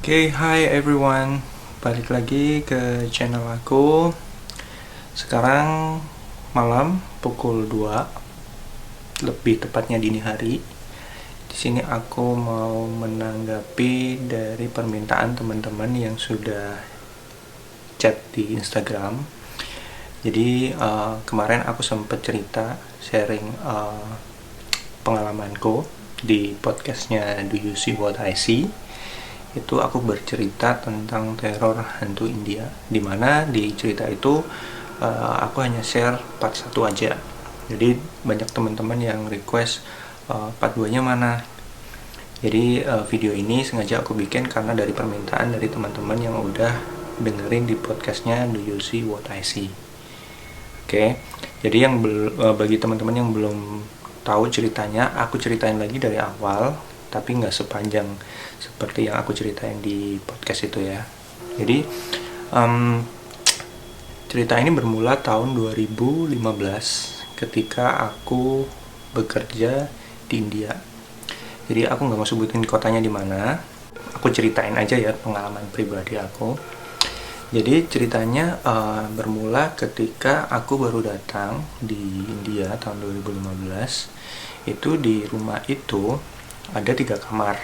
Hi everyone, balik lagi ke channel aku. Sekarang malam pukul 2, lebih tepatnya dini hari. Di sini aku mau menanggapi dari permintaan teman-teman yang sudah chat di Instagram. Jadi kemarin aku sempat cerita sharing pengalamanku di podcastnya Do You See What I See. Itu aku bercerita tentang teror hantu India, dimana di cerita itu aku hanya share part 1 aja. Jadi banyak teman-teman yang request part 2 nya mana. Jadi video ini sengaja aku bikin karena dari permintaan dari teman-teman yang udah dengerin di podcastnya Do You See What I See. Oke, jadi bagi teman-teman yang belum tahu ceritanya, aku ceritain lagi dari awal, tapi nggak sepanjang seperti yang aku ceritain di podcast itu ya. Jadi cerita ini bermula tahun 2015 ketika aku bekerja di India. Jadi aku nggak mau sebutin kotanya di mana, aku ceritain aja ya pengalaman pribadi aku. Jadi ceritanya bermula ketika aku baru datang di India tahun 2015. Itu di rumah itu ada 3 kamar.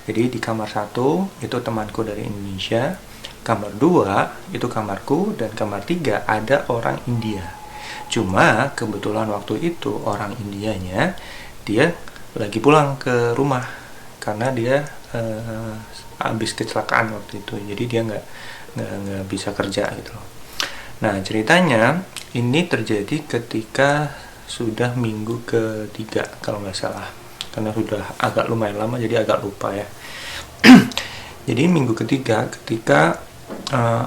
Jadi di kamar 1 itu temanku dari Indonesia, kamar 2 itu kamarku, dan kamar 3 ada orang India. Cuma kebetulan waktu itu orang Indianya dia lagi pulang ke rumah karena dia habis kecelakaan waktu itu. Jadi dia nggak bisa kerja gitu loh. Nah ceritanya ini terjadi ketika sudah minggu ketiga kalau nggak salah, karena sudah agak lumayan lama jadi agak lupa ya. Jadi minggu ketiga ketika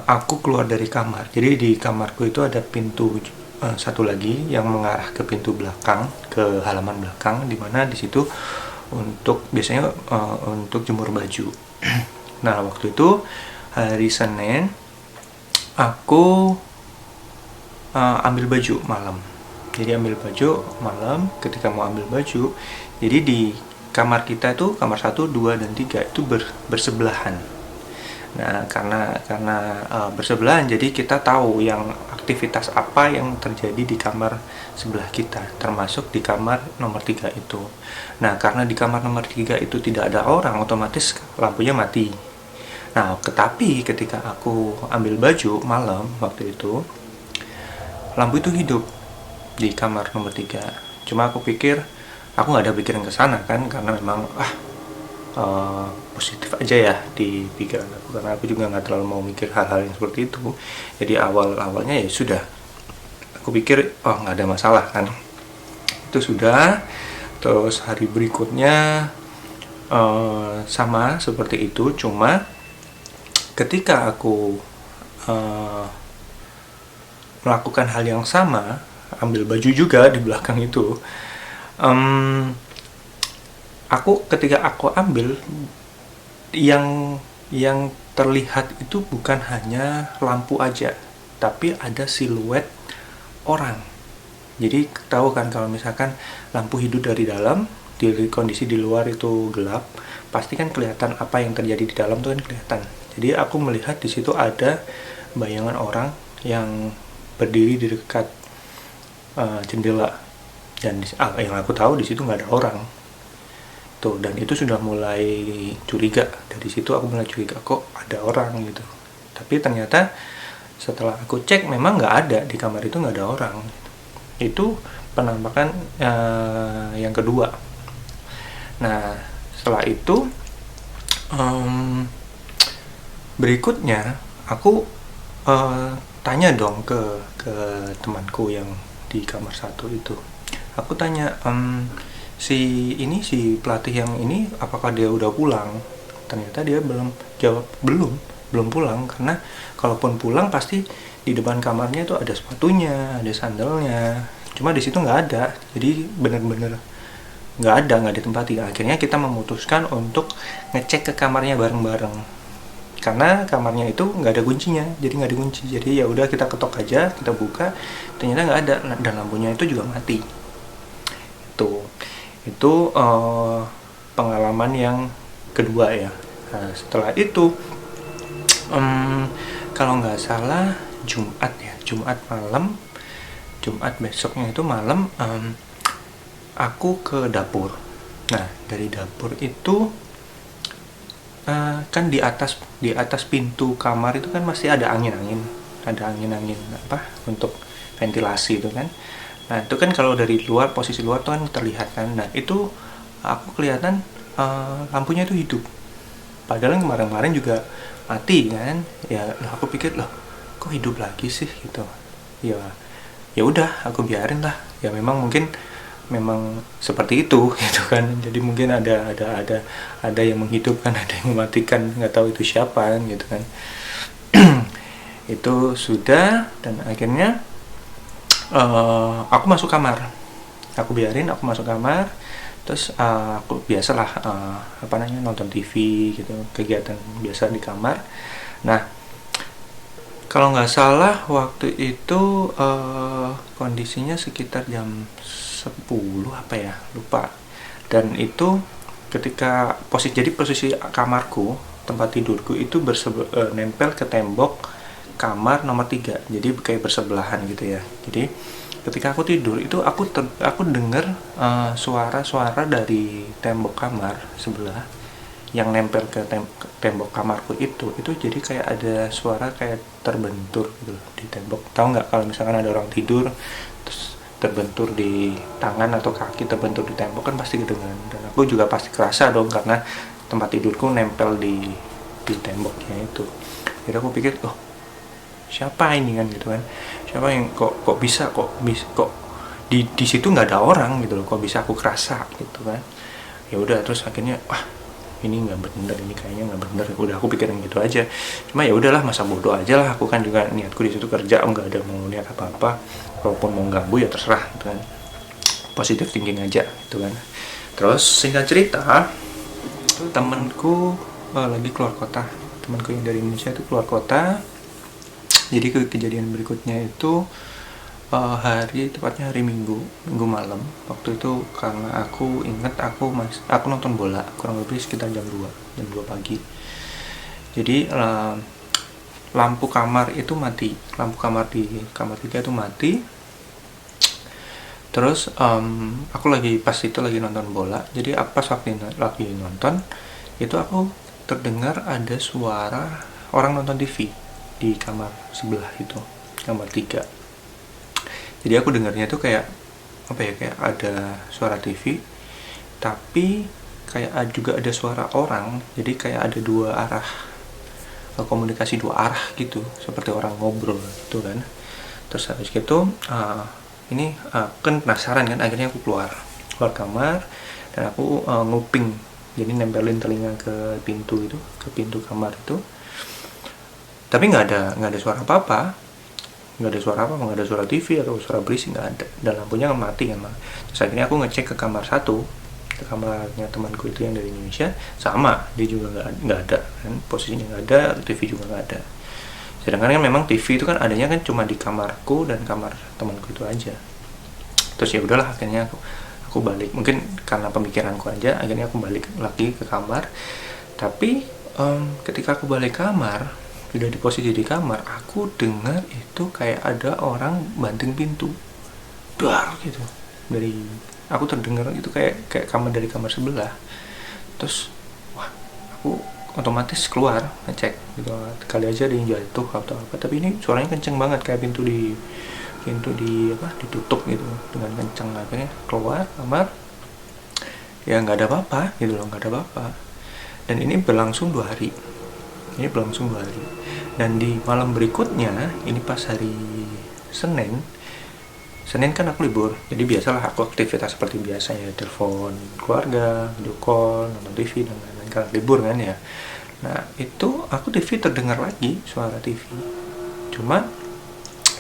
aku keluar dari kamar. Jadi di kamarku itu ada pintu satu lagi yang mengarah ke pintu belakang, ke halaman belakang, dimana di situ biasanya untuk jemur baju. Nah waktu itu hari Senin aku ambil baju malam. Jadi ambil baju malam, ketika mau ambil baju, jadi di kamar kita itu kamar 1, 2, dan 3 itu bersebelahan. Nah karena bersebelahan, jadi kita tahu yang aktivitas apa yang terjadi di kamar sebelah kita, termasuk di kamar nomor 3 itu. Nah karena di kamar nomor 3 itu tidak ada orang, otomatis lampunya mati. Nah tetapi ketika aku ambil baju malam waktu itu, lampu itu hidup di kamar nomor 3. Cuma aku pikir, aku nggak ada pikiran ke sana kan, karena memang positif aja ya di pikiran aku, karena aku juga nggak terlalu mau mikir hal-hal yang seperti itu. Jadi awalnya ya sudah, aku pikir nggak ada masalah kan, itu sudah. Terus hari berikutnya sama seperti itu, cuma ketika aku melakukan hal yang sama, ambil baju juga di belakang itu, ketika aku ambil, yang terlihat itu bukan hanya lampu aja, tapi ada siluet orang. Jadi tahu kan kalau misalkan lampu hidup dari dalam, di kondisi di luar itu gelap, pasti kan kelihatan apa yang terjadi di dalam tuh kan kelihatan. Jadi aku melihat di situ ada bayangan orang yang berdiri di dekat jendela, dan yang aku tahu di situ nggak ada orang tuh. Dan itu sudah mulai curiga, dari situ aku mulai curiga kok ada orang gitu. Tapi ternyata setelah aku cek memang nggak ada, di kamar itu nggak ada orang gitu. Itu penampakan yang kedua. Nah setelah itu berikutnya aku tanya dong ke temanku yang di kamar 1 itu. Aku tanya, si pelatih yang ini apakah dia udah pulang? Ternyata dia belum jawab, belum pulang, karena kalaupun pulang pasti di depan kamarnya itu ada sepatunya, ada sandalnya. Cuma di situ nggak ada, jadi bener-bener nggak ditempati. Akhirnya kita memutuskan untuk ngecek ke kamarnya bareng-bareng, karena kamarnya itu nggak ada kuncinya, jadi nggak dikunci. Jadi ya udah kita ketok aja, kita buka, ternyata nggak ada, dan lampunya itu juga mati. Itu pengalaman yang kedua ya. Nah, setelah itu kalau nggak salah Jumat malam, Jumat besoknya itu malam, aku ke dapur. Nah, dari dapur itu kan di atas pintu kamar itu kan masih ada angin apa untuk ventilasi itu kan. Nah, itu kan kalau dari luar, posisi luar tuh kan terlihat kan. Nah, itu aku kelihatan lampunya itu hidup. Padahal kemarin-kemarin juga mati kan. Ya, aku pikir loh, kok hidup lagi sih gitu. Ya udah, aku biarin lah. Ya memang seperti itu gitu kan. Jadi mungkin ada yang menghidupkan, ada yang mematikan, nggak tahu itu siapa kan gitu kan. Itu sudah, dan akhirnya aku masuk kamar. Aku biarin aku masuk kamar. Terus aku biasalah nonton TV gitu, kegiatan biasa di kamar. Nah, kalau nggak salah waktu itu kondisinya sekitar jam 10 apa ya, lupa. Dan itu ketika posisi kamarku, tempat tidurku itu nempel ke tembok kamar nomor 3. Jadi kayak bersebelahan gitu ya. Jadi ketika aku tidur itu aku dengar suara-suara dari tembok kamar sebelah yang nempel ke tembok kamarku itu jadi kayak ada suara kayak terbentur gitu di tembok. Tahu nggak kalau misalkan ada orang tidur terus terbentur di tangan atau kaki, terbentur di tembok kan pasti kedengeran. Dan aku juga pasti kerasa dong karena tempat tidurku nempel di temboknya itu. Jadi aku pikir, oh siapa ini kan gitu kan, siapa yang kok bisa di situ nggak ada orang gitu loh, kok bisa aku kerasa gitu kan. Ya udah, terus akhirnya wah ini nggak bener, ini kayaknya nggak bener. Udah aku pikirin gitu aja. Cuma ya udahlah, masa bodoh aja lah, aku kan juga niatku di situ kerja, nggak ada mau niat apa-apa. Walaupun mau ganggu ya terserah gitu kan, positive thinking aja gitu kan. Terus singkat cerita, temanku lagi keluar kota, temanku yang dari Indonesia itu keluar kota. Jadi kejadian berikutnya itu tepatnya hari Minggu malam. Waktu itu karena aku ingat aku nonton bola kurang lebih sekitar jam 2 pagi. Jadi lampu kamar itu mati, lampu kamar di kamar 3 itu mati. Terus aku pas itu lagi nonton bola. Jadi pas waktu lagi nonton itu aku terdengar ada suara orang nonton TV di kamar sebelah itu, kamar 3. Jadi aku dengarnya tuh kayak apa ya, kayak ada suara TV tapi kayak juga ada suara orang. Jadi kayak ada dua arah, komunikasi dua arah gitu, seperti orang ngobrol gitu kan. Terus habis gitu kan penasaran kan, akhirnya aku keluar kamar dan aku nguping, jadi nempelin telinga ke pintu kamar itu. Tapi nggak ada suara apa-apa, nggak ada suara TV atau suara berisik, nggak ada. Dan lampunya mati kan. Terus akhirnya aku ngecek ke kamar 1, ke kamarnya temanku itu yang dari Indonesia, sama, dia juga nggak ada kan, posisinya nggak ada, TV juga nggak ada. Sedangkan kan memang TV itu kan adanya kan cuma di kamarku dan kamar temanku itu aja. Terus ya udahlah, akhirnya aku balik, mungkin karena pemikiranku aja, akhirnya aku balik lagi ke kamar. Tapi ketika aku balik kamar, udah di posisi di kamar, aku dengar itu kayak ada orang banting pintu, dar gitu. Aku terdengar itu kayak dari kamar sebelah. Terus wah, aku otomatis keluar ngecek gitu, kali aja ada yang jatuh atau apa. Tapi ini suaranya kenceng banget, kayak pintu ditutup gitu dengan kenceng. Akhirnya keluar kamar, ya nggak ada apa-apa gitu loh, nggak ada apa-apa. Dan ini berlangsung 2 hari. Dan di malam berikutnya, ini pas hari Senin kan aku libur. Jadi biasalah aku aktivitas seperti biasa ya, telepon keluarga, video call, nonton TV dan lain-lain, karena libur kan ya. Nah itu aku TV terdengar lagi suara TV. Cuma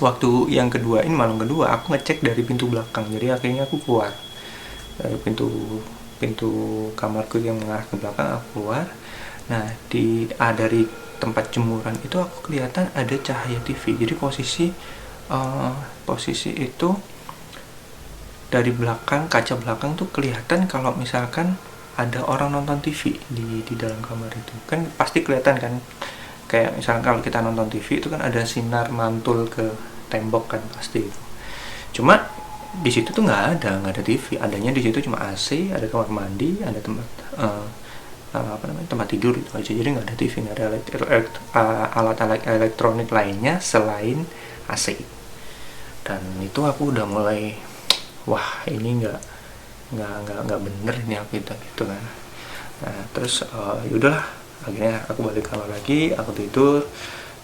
waktu yang kedua, ini malam kedua, aku ngecek dari pintu belakang. Jadi akhirnya aku keluar dari pintu kamarku yang mengarah ke belakang, aku keluar. Nah dari tempat jemuran itu aku kelihatan ada cahaya TV. Jadi posisi itu dari belakang, kaca belakang tuh kelihatan kalau misalkan ada orang nonton TV di dalam kamar itu. Kan pasti kelihatan kan, kayak misalnya kalau kita nonton TV itu kan ada sinar mantul ke tembok kan, pasti itu. Cuma di situ tuh nggak ada TV. Adanya di situ cuma AC, ada kamar mandi, ada tempat tempat tidur itu aja. Jadi nggak ada TV, nggak ada alat-alat elektronik lainnya selain AC. Dan itu aku udah mulai, wah ini nggak bener ini aku gitu kan. Nah terus yaudahlah, akhirnya aku balik kamar lagi, aku tidur.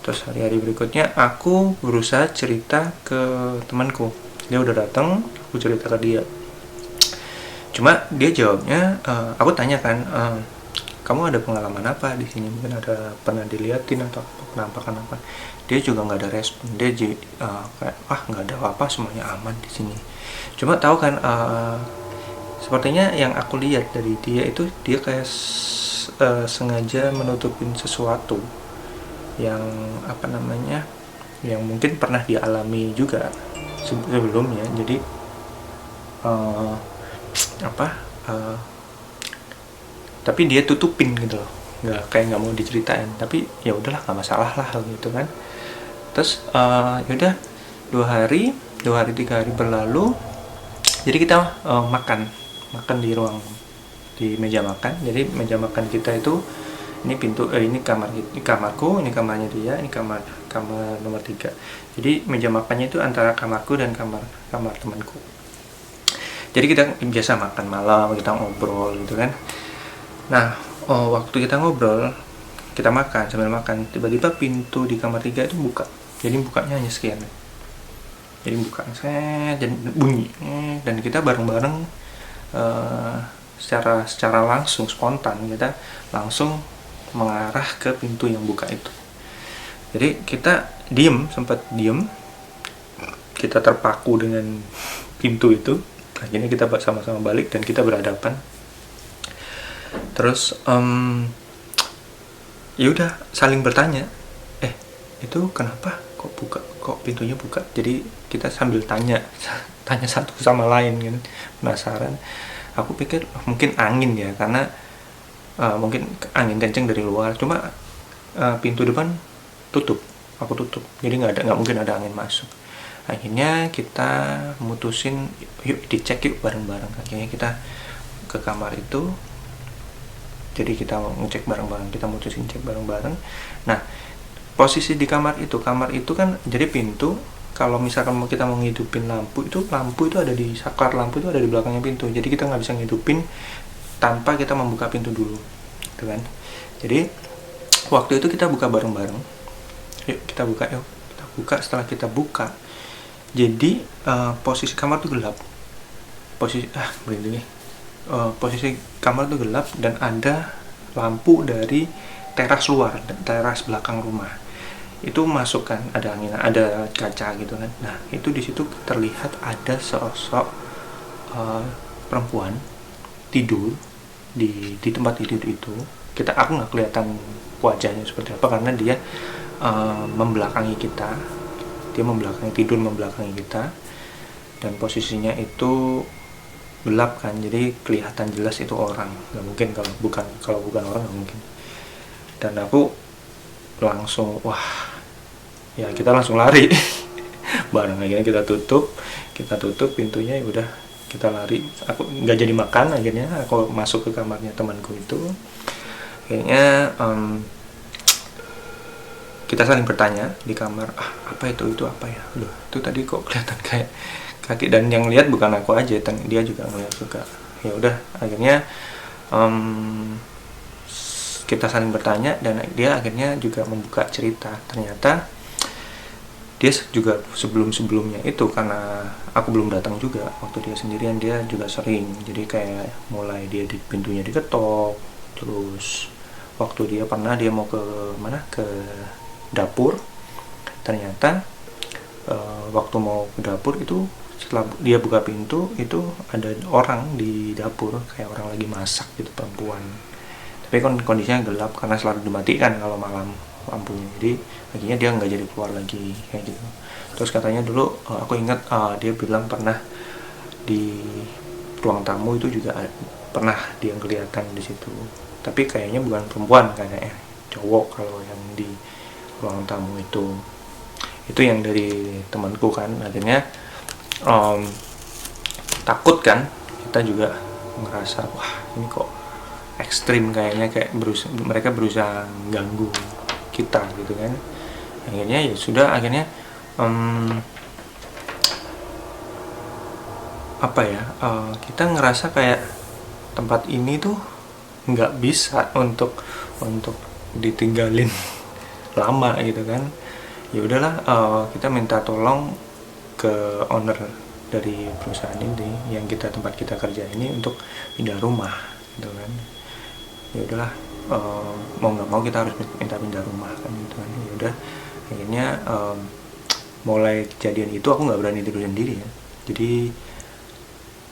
Terus hari-hari berikutnya aku berusaha cerita ke temanku. Dia udah datang, aku cerita ke dia. Cuma dia jawabnya, aku tanya kan, kamu ada pengalaman apa di sini? Mungkin ada pernah diliatin atau penampakan apa? Dia juga nggak ada respon. Dia kayak nggak ada apa-apa, semuanya aman di sini. Cuma tahu kan, sepertinya yang aku lihat dari dia itu dia kayak sengaja menutupin sesuatu yang yang mungkin pernah dialami juga sebelumnya. Jadi tapi dia tutupin gitu loh, nggak mau diceritain. Tapi ya udahlah, nggak masalah lah gitu kan. Terus yaudah 3 hari berlalu. Jadi kita makan di meja makan. Jadi meja makan kita itu, ini pintu, ini kamarku, ini kamarnya dia, ini kamar nomor 3. Jadi meja makannya itu antara kamarku dan kamar temanku. Jadi kita biasa makan malam, kita ngobrol gitu kan. Nah waktu kita ngobrol, kita makan, sambil makan, tiba-tiba pintu di kamar 3 itu buka. Jadi bukanya hanya sekian. Jadi buka, jadi bunyi, dan kita bareng-bareng secara langsung, spontan, kita langsung mengarah ke pintu yang buka itu. Jadi kita sempat diem, kita terpaku dengan pintu itu. Akhirnya kita sama-sama balik dan kita berhadapan. Terus ya udah saling bertanya, itu kenapa kok pintunya buka? Jadi kita sambil tanya satu sama lain kan, penasaran. Aku pikir mungkin angin ya, karena mungkin angin kenceng dari luar. Cuma pintu depan aku tutup, jadi nggak mungkin ada angin masuk. Akhirnya kita mutusin, yuk dicek yuk bareng-bareng. Akhirnya kita ke kamar itu, jadi kita ngecek bareng-bareng, kita mutusin cek bareng-bareng. Nah posisi di kamar itu kan, jadi pintu, kalau misalkan kita mau ngidupin lampu itu ada di saklar, lampu itu ada di belakangnya pintu. Jadi kita nggak bisa ngidupin tanpa kita membuka pintu dulu, gitu kan. Jadi waktu itu kita buka bareng-bareng. Yuk kita buka. Setelah kita buka, jadi posisi kamar tuh gelap. Posisi kamar tuh gelap dan ada lampu dari teras luar, teras belakang rumah. Itu masuk kan, ada angin, ada kaca gitu kan. Nah itu di situ terlihat ada sosok perempuan tidur di tempat tidur itu. Aku nggak kelihatan wajahnya seperti apa, karena dia membelakangi kita. Dia tidur membelakangi kita, dan posisinya itu gelap kan, jadi kelihatan jelas itu orang. Nggak mungkin kalau bukan orang, nggak mungkin. Dan aku langsung, ya kita langsung lari bareng. Akhirnya kita tutup pintunya, ya udah kita lari. Aku nggak jadi makan, akhirnya aku masuk ke kamarnya temanku itu. Akhirnya kita saling bertanya di kamar, apa itu apa ya? Loh, itu tadi kok kelihatan kayak kaki, dan yang lihat bukan aku aja, dia juga ngeliat juga. Ya udah, akhirnya kita saling bertanya, dan dia akhirnya juga membuka cerita. Ternyata dia juga sebelumnya itu, karena aku belum datang juga, waktu dia sendirian, dia juga sering. Jadi kayak mulai dia di pintunya diketok, terus waktu dia mau ke dapur, ternyata waktu mau ke dapur itu, setelah dia buka pintu itu ada orang di dapur, kayak orang lagi masak gitu, perempuan. Tapi kondisinya gelap karena selalu dimatikan kalau malam lampunya. Jadi akhirnya dia nggak jadi keluar lagi kayak gitu. Terus katanya dulu aku ingat dia bilang pernah di ruang tamu itu juga pernah dia kelihatan di situ, tapi kayaknya bukan perempuan, kayaknya cowok kalau yang di ruang tamu itu yang dari temanku kan. Akhirnya takut kan, kita juga ngerasa wah ini kok ekstrim, kayaknya kayak mereka berusaha ganggu kita gitu kan. Akhirnya ya sudah, akhirnya kita ngerasa kayak tempat ini tuh nggak bisa untuk ditinggalin lama gitu kan. Ya udahlah, kita minta tolong ke owner dari perusahaan ini yang tempat kita kerja ini untuk pindah rumah gitu kan. Ya udahlah, mau nggak mau kita harus minta pindah rumah kan gitu kan. Ya udah, akhirnya mulai kejadian itu aku nggak berani tidur sendiri ya. Jadi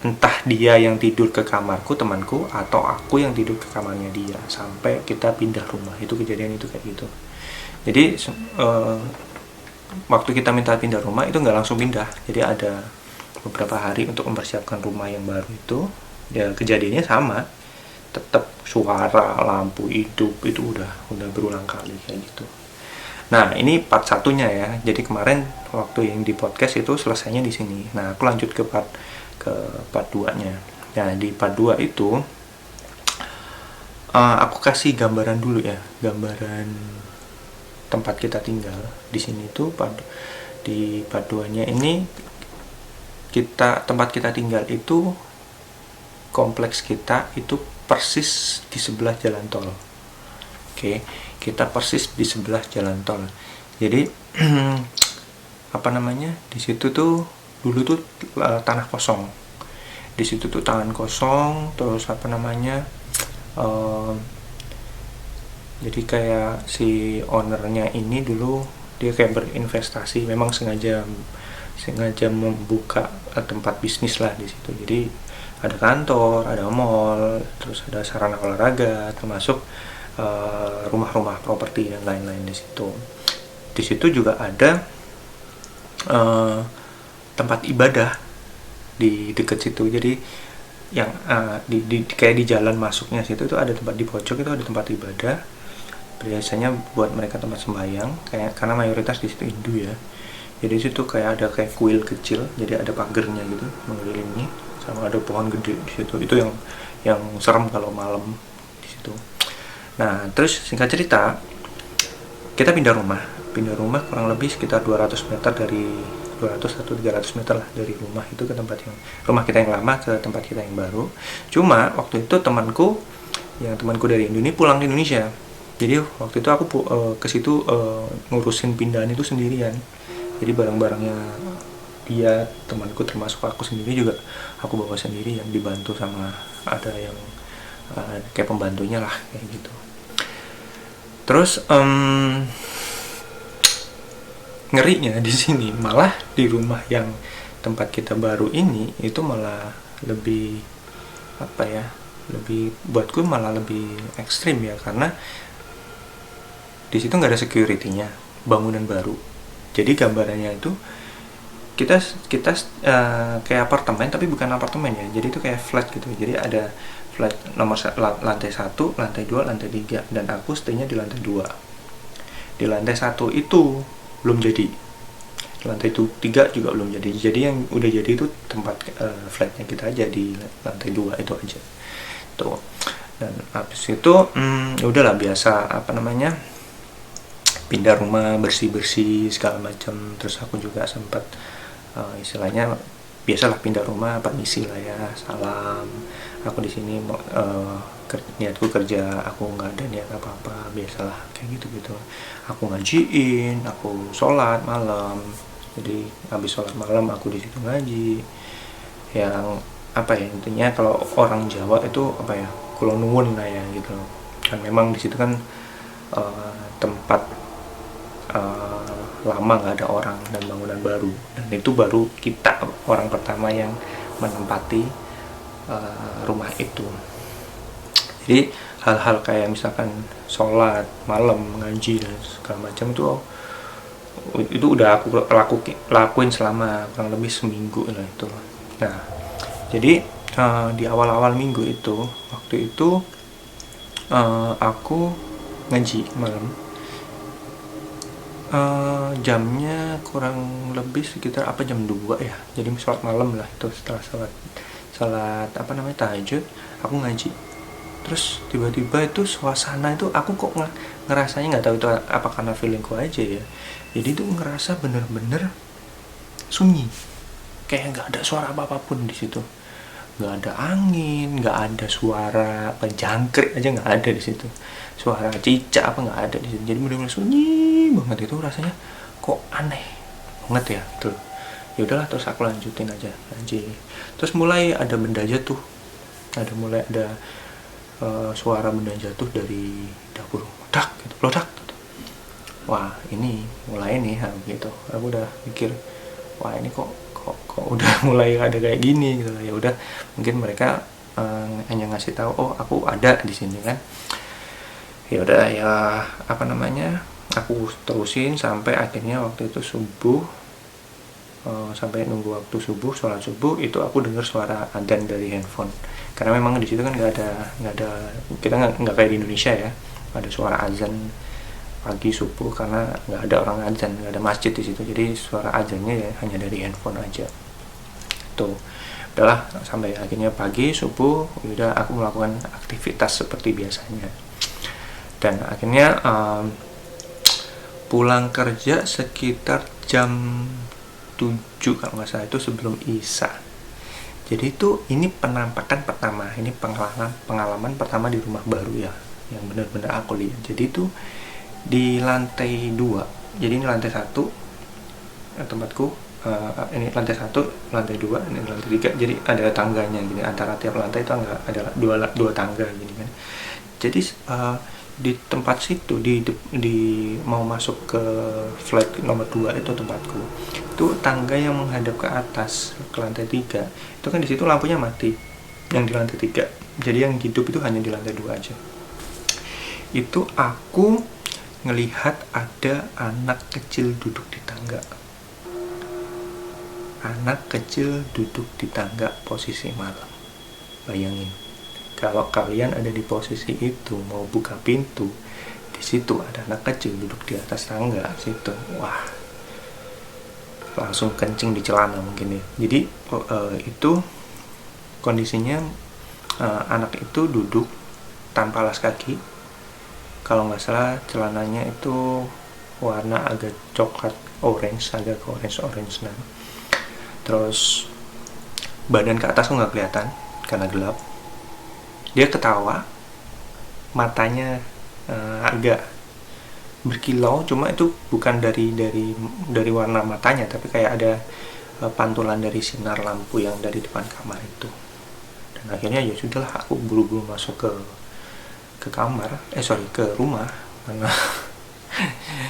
entah dia yang tidur ke kamarku, temanku, atau aku yang tidur ke kamarnya dia sampai kita pindah rumah. Itu kejadian itu kayak gitu. Jadi waktu kita minta pindah rumah itu nggak langsung pindah. Jadi ada beberapa hari untuk mempersiapkan rumah yang baru itu. Ya kejadiannya sama, tetap suara lampu hidup itu udah berulang kali kayak gitu. Nah ini part satunya ya. Jadi kemarin waktu yang di podcast itu selesainya di sini. Nah aku lanjut ke part 2-nya. Nah di part 2 itu aku kasih gambaran dulu ya, gambaran tempat kita tinggal di sini tuh. Di part 2-nya ini tempat kita tinggal itu, kompleks kita itu persis di sebelah jalan tol. Oke, kita persis di sebelah jalan tol. Jadi di situ tuh dulu tuh tanah kosong. Di situ tuh tanah kosong, terus jadi kayak si ownernya ini dulu dia kayak berinvestasi, memang sengaja membuka tempat bisnis lah di situ. Jadi ada kantor, ada mall, terus ada sarana olahraga, termasuk rumah-rumah properti dan lain-lain di situ. Di situ juga ada tempat ibadah di dekat situ. Jadi yang kayak di jalan masuknya situ itu ada tempat, di pojok itu ada tempat ibadah. Biasanya buat mereka tempat sembahyang, karena mayoritas di situ Hindu ya. Jadi situ kayak ada kayak kuil kecil, jadi ada pagernya gitu mengelilingi, sama ada pohon gede di situ. Itu yang serem kalau malam di situ. Nah, terus singkat cerita, kita pindah rumah kurang lebih sekitar 200 meter dari 200 atau 300 meter lah dari rumah itu ke rumah kita yang lama ke tempat kita yang baru. Cuma waktu itu temanku dari Indonesia pulang ke Indonesia. Jadi waktu itu aku ke situ ngurusin pindahan itu sendirian. Jadi barang-barangnya dia, temanku, termasuk aku sendiri juga aku bawa sendiri, yang dibantu sama ada yang kayak pembantunya lah kayak gitu. Terus ngerinya di sini malah di rumah yang tempat kita baru ini itu malah lebih buatku malah lebih ekstrim ya, karena di situ nggak ada security-nya, bangunan baru. Jadi gambarannya itu kita kayak apartemen, tapi bukan apartemen ya. Jadi itu kayak flat gitu. Jadi ada flat lantai 1, lantai 2, lantai 3, dan aku stay-nya di lantai 2. Di lantai 1 itu belum jadi. Lantai 3 juga belum jadi. Jadi yang udah jadi itu tempat flatnya kita aja di lantai 2 itu aja. Tuh. Dan habis itu udahlah biasa pindah rumah, bersih-bersih segala macam. Terus aku juga sempat istilahnya biasalah pindah rumah, permisi lah ya, salam, aku di sini niatku kerja, aku nggak ada niat apa-apa, biasalah kayak gitu. Aku ngajiin, aku sholat malam. Jadi habis sholat malam aku di situ ngaji. Yang intinya kalau orang Jawa itu kulo nuwun lah ya gitu. Kan memang di situ kan tempat lama nggak ada orang dan bangunan baru, dan itu baru kita orang pertama yang menempati rumah itu. Jadi hal-hal kayak misalkan sholat malam, ngaji dan segala macam itu udah aku lakuin selama kurang lebih seminggu lah itu. Nah, jadi di awal-awal minggu itu, waktu itu aku ngaji malam. Jamnya kurang lebih sekitar jam 2 ya, jadi sholat malam lah itu. Setelah sholat tahajud, aku ngaji. Terus tiba-tiba itu suasana itu aku kok ngerasanya, nggak tahu itu apa karena feelingku aja ya, jadi itu ngerasa bener-bener sunyi, kayak nggak ada suara apapun di situ. Nggak ada angin, nggak ada suara jangkrik aja nggak ada di situ, suara cicak nggak ada di situ. Jadi benar-benar sunyi banget. Itu rasanya kok aneh banget ya tuh. Ya udahlah, terus aku lanjutin aja ngaji. Terus mulai ada benda jatuh, mulai ada suara benda jatuh dari dapur, dak gitu, plodak gitu. Wah, ini mulai nih gitu. Aku udah mikir, wah ini kok udah mulai ada kayak gini gitu. Ya udah, mungkin mereka hanya ngasih tahu, oh aku ada di sini kan. Ya udah ya, aku terusin sampai akhirnya waktu itu subuh, sampai nunggu waktu subuh, sholat subuh itu aku dengar suara adzan dari handphone. Karena memang di situ kan nggak ada kita nggak kayak di Indonesia ya, ada suara azan pagi subuh, karena nggak ada orang azan, nggak ada masjid di situ. Jadi suara azannya ya hanya dari handphone aja. Tuh, udahlah sampai akhirnya pagi subuh, udah aku melakukan aktivitas seperti biasanya. Dan akhirnya pulang kerja sekitar jam 7 kalau nggak salah, itu sebelum isya. Jadi ini penampakan pertama, ini pengalaman pertama di rumah baru ya, yang benar-benar aku lihat. Jadi itu di lantai 2, jadi ini lantai 1 tempatku, ini lantai 1, lantai 2, ini lantai 3. Jadi ada tangganya gini, antara tiap lantai itu ada dua tangga gini kan. Jadi di tempat situ, di mau masuk ke flat nomor 2 itu tempatku, itu tangga yang menghadap ke atas ke lantai 3 itu kan, di situ lampunya mati yang di lantai 3. Jadi yang hidup itu hanya di lantai 2 aja. Itu aku ngelihat ada anak kecil duduk di tangga. Anak kecil duduk di tangga posisi malam. Bayangin, kalau kalian ada di posisi itu, mau buka pintu, di situ ada anak kecil duduk di atas tangga situ. Wah, langsung kencing di celana mungkin ya. Jadi itu kondisinya, anak itu duduk tanpa alas kaki. Kalau nggak salah celananya itu warna agak coklat orange, agak ke orange. Nah, terus badan ke atas tuh nggak kelihatan karena gelap. Dia ketawa, matanya agak berkilau, cuma itu bukan dari warna matanya, tapi kayak ada pantulan dari sinar lampu yang dari depan kamar itu. Dan akhirnya ya sudahlah, aku buru-buru masuk ke kamar, ke rumah, karena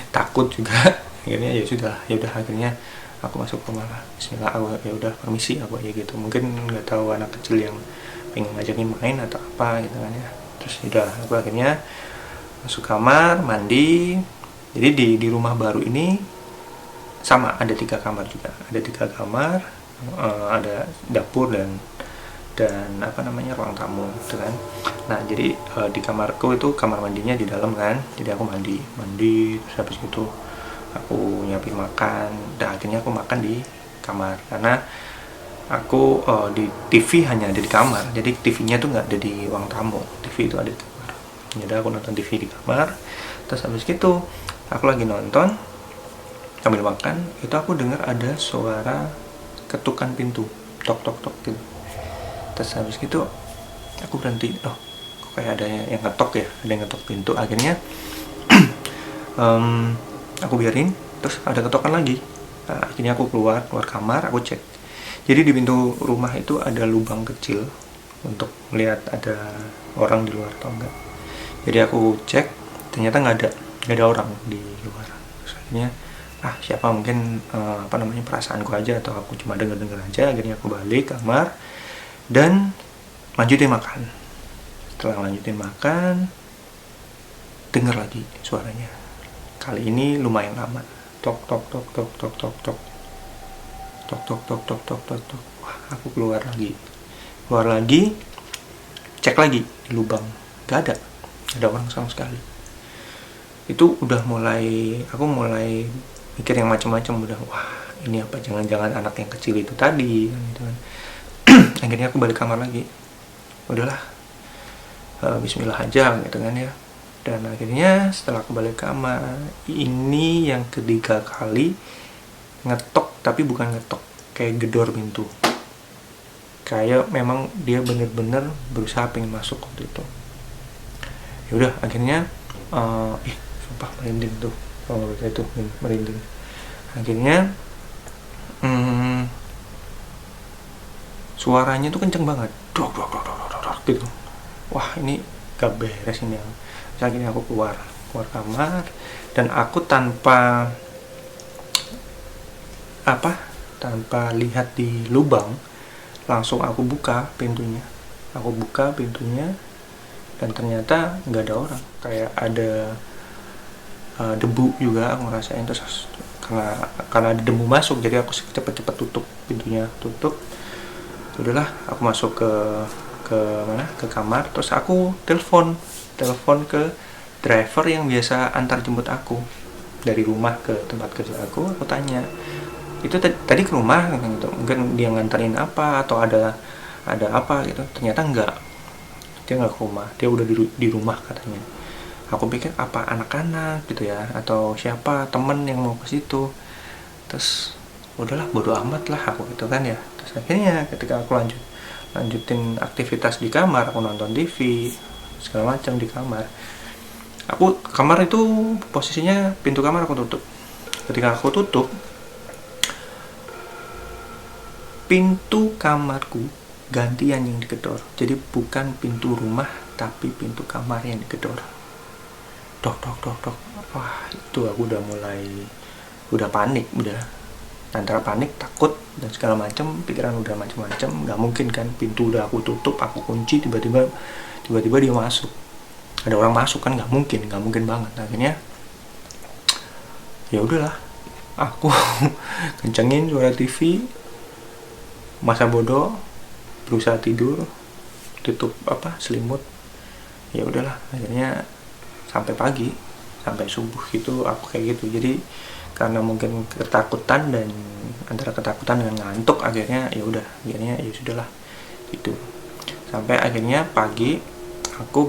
takut juga. Akhirnya ya udah akhirnya aku masuk ke rumah. Bismillah, ya udah permisi aku aja gitu. Mungkin nggak tahu anak kecil yang pengen ngajakin main atau apa gitu kan ya. Terus udah aku akhirnya masuk kamar, mandi. Jadi di rumah baru ini sama, ada 3 kamar juga, ada 3 kamar, ada dapur dan ruang tamu gitu kan. Nah, jadi di kamarku itu kamar mandinya di dalam kan. Jadi aku mandi terus habis itu aku nyiapin makan. Dan akhirnya aku makan di kamar, karena aku di TV hanya ada di kamar. Jadi TV-nya tuh nggak ada di ruang tamu, TV itu ada di kamar. Jadi aku nonton TV di kamar. Terus habis itu aku lagi nonton sambil makan, itu aku dengar ada suara ketukan pintu, tok gitu. Terus habis itu aku berhenti, kok kayak ada yang ngetok ya, ada yang ngetok pintu. Akhirnya aku biarin, terus ada ketokan lagi. Nah, akhirnya aku keluar kamar, aku cek. Jadi di pintu rumah itu ada lubang kecil untuk melihat ada orang di luar atau enggak. Jadi aku cek, ternyata nggak ada orang di luar. Terus akhirnya siapa, mungkin perasaanku aja, atau aku cuma denger aja. Akhirnya aku balik kamar dan lanjutin makan. Setelah lanjutin makan, dengar lagi suaranya. Kali ini lumayan lama. Tok. Wah, aku keluar keluar lagi, cek lagi di lubang, gak ada orang sama sekali. Itu udah aku mulai mikir yang macam-macam, udah wah ini apa, jangan-jangan anak yang kecil itu tadi gitu kan. Akhirnya aku balik kamar lagi, udahlah, bismillah aja gitu kan ya. Dan akhirnya setelah aku balik kamar, ini yang ketiga kali ngetok, tapi bukan ngetok kayak gedor pintu, kayak memang dia bener-bener berusaha pengen masuk waktu itu. Ya udah, akhirnya sumpah merinding tuh kalau itu merinding. Akhirnya suaranya tuh kenceng banget, dok gitu. Wah ini gak beres ini. Akhirnya aku keluar kamar, dan aku tanpa lihat di lubang, langsung aku buka pintunya, dan ternyata nggak ada orang, kayak ada debu juga aku ngerasain. Terus karena ada debu masuk, jadi aku cepet-cepet tutup pintunya, udahlah aku masuk ke kamar. Terus aku telepon ke driver yang biasa antar jemput aku dari rumah ke tempat kerja aku tanya, itu tadi ke rumah gitu, mungkin dia nganterin apa atau ada apa gitu. Ternyata enggak, dia nggak ke rumah, dia udah di rumah katanya. Aku pikir apa anak-anak gitu ya, atau siapa temen yang mau ke situ. Terus udahlah, bodo amat lah aku gitu kan ya. Terus akhirnya ketika aku lanjutin aktivitas di kamar, aku nonton TV segala macam di kamar. Kamar itu posisinya pintu kamar aku tutup. Ketika aku tutup, pintu kamarku gantian yang digedor. Jadi bukan pintu rumah, tapi pintu kamar yang digedor. Dok. Wah, itu aku udah panik, udah antara panik, takut dan segala macam, pikiran udah macam-macam. Nggak mungkin kan, pintu udah aku tutup, aku kunci, tiba-tiba dia masuk, ada orang masuk kan, nggak mungkin banget. Akhirnya ya udahlah, aku kencengin suara TV, masa bodoh, berusaha tidur, tutup selimut. Ya udahlah, akhirnya sampai pagi, sampai subuh gitu aku kayak gitu. Jadi karena mungkin ketakutan, dan antara ketakutan dengan ngantuk, akhirnya ya sudahlah gitu. Sampai akhirnya pagi aku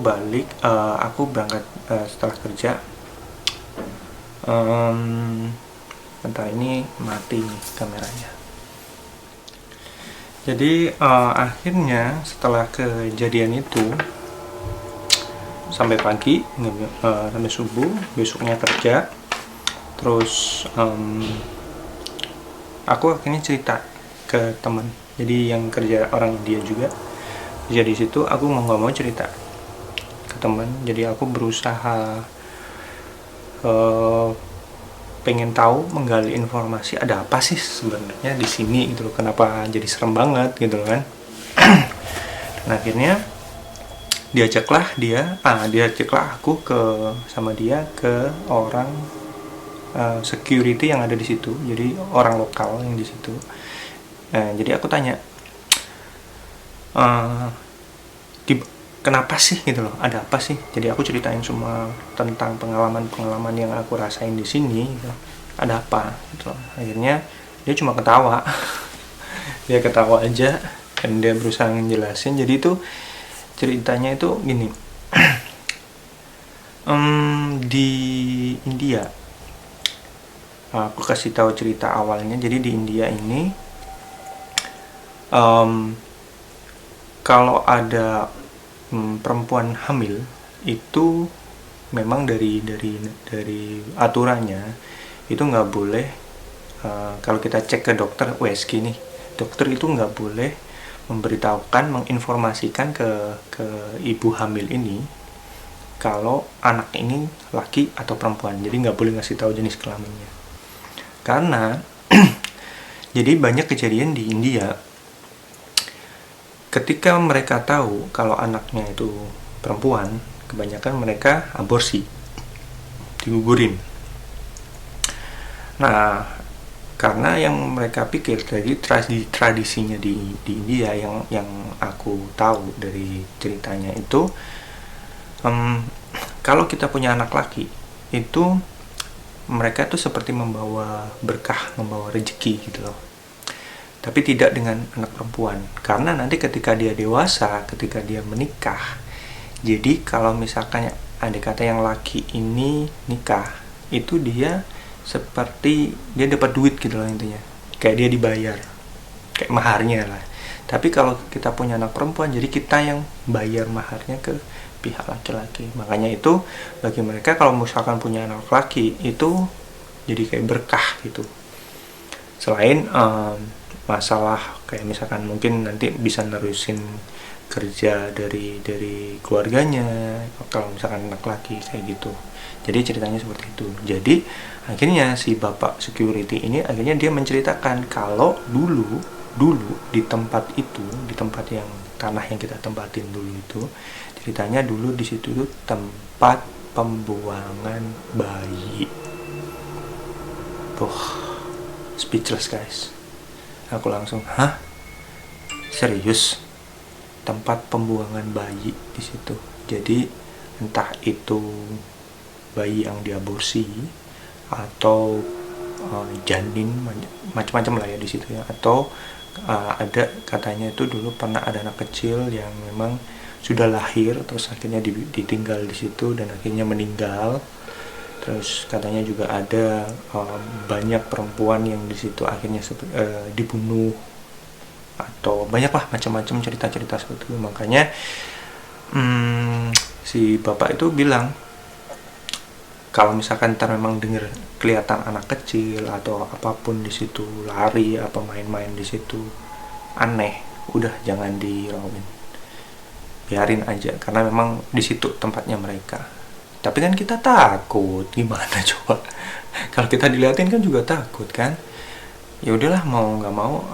berangkat setelah kerja. Bentar, ini mati nih kameranya. Jadi akhirnya setelah kejadian itu, sampai pagi, sampai subuh, besoknya kerja. Terus aku akhirnya cerita ke teman, jadi yang kerja orang India juga kerja di situ. Aku nggak mau cerita ke teman, jadi aku berusaha pengen tahu, menggali informasi, ada apa sih sebenarnya di sini gitu loh, kenapa jadi serem banget gitu loh kan. Dan akhirnya diajaklah aku sama dia ke orang security yang ada di situ, jadi orang lokal yang di situ. Jadi aku tanya, kenapa sih gitu loh, ada apa sih. Jadi aku ceritain semua tentang pengalaman yang aku rasain di sini gitu. Ada apa gitu loh. Akhirnya dia cuma ketawa dia ketawa aja, dan dia berusaha ngejelasin. Jadi itu ceritanya itu gini. Di India, aku kasih tahu cerita awalnya. Jadi di India ini kalau ada perempuan hamil, itu memang dari aturannya itu nggak boleh, kalau kita cek ke dokter USG nih, dokter itu nggak boleh memberitahukan, menginformasikan ke ibu hamil ini kalau anak ini laki atau perempuan. Jadi nggak boleh ngasih tahu jenis kelaminnya, karena jadi banyak kejadian di India ketika mereka tahu kalau anaknya itu perempuan, kebanyakan mereka aborsi, digugurin. Nah, karena yang mereka pikir dari tradisinya di India yang aku tahu dari ceritanya itu, kalau kita punya anak laki itu mereka tuh seperti membawa berkah, membawa rezeki gitu loh. Tapi tidak dengan anak perempuan, karena nanti ketika dia dewasa, ketika dia menikah, jadi kalau misalkan ada kata yang laki ini nikah, itu dia seperti dia dapat duit gitu loh intinya, kayak dia dibayar, kayak maharnya lah. Tapi kalau kita punya anak perempuan, jadi kita yang bayar maharnya ke pihak laki-laki. Makanya itu bagi mereka kalau misalkan punya anak laki itu jadi kayak berkah gitu. Selain masalah kayak misalkan mungkin nanti bisa nerusin kerja dari keluarganya kalau misalkan anak laki kayak gitu. Jadi ceritanya seperti itu. Jadi akhirnya si bapak security ini akhirnya dia menceritakan kalau dulu di tempat itu, di tempat yang tanah yang kita tempatin dulu itu, ceritanya dulu di situ tuh tempat pembuangan bayi. Speechless guys. Aku langsung, hah? Serius? Tempat pembuangan bayi di situ. Jadi entah itu bayi yang diaborsi atau janin, macam-macam lah ya di situ ya. Atau ada katanya itu dulu pernah ada anak kecil yang memang sudah lahir terus akhirnya ditinggal di situ dan akhirnya meninggal. Terus katanya juga ada banyak perempuan yang di situ akhirnya dibunuh, atau banyaklah macam-macam cerita-cerita seperti itu. Makanya si bapak itu bilang kalau misalkan ntar memang denger kelihatan anak kecil atau apapun di situ lari apa main-main di situ aneh, udah jangan dirawin, biarin aja, karena memang di situ tempatnya mereka. Tapi kan kita takut, gimana coba? Kalau kita diliatin kan juga takut kan? Ya udahlah, mau nggak mau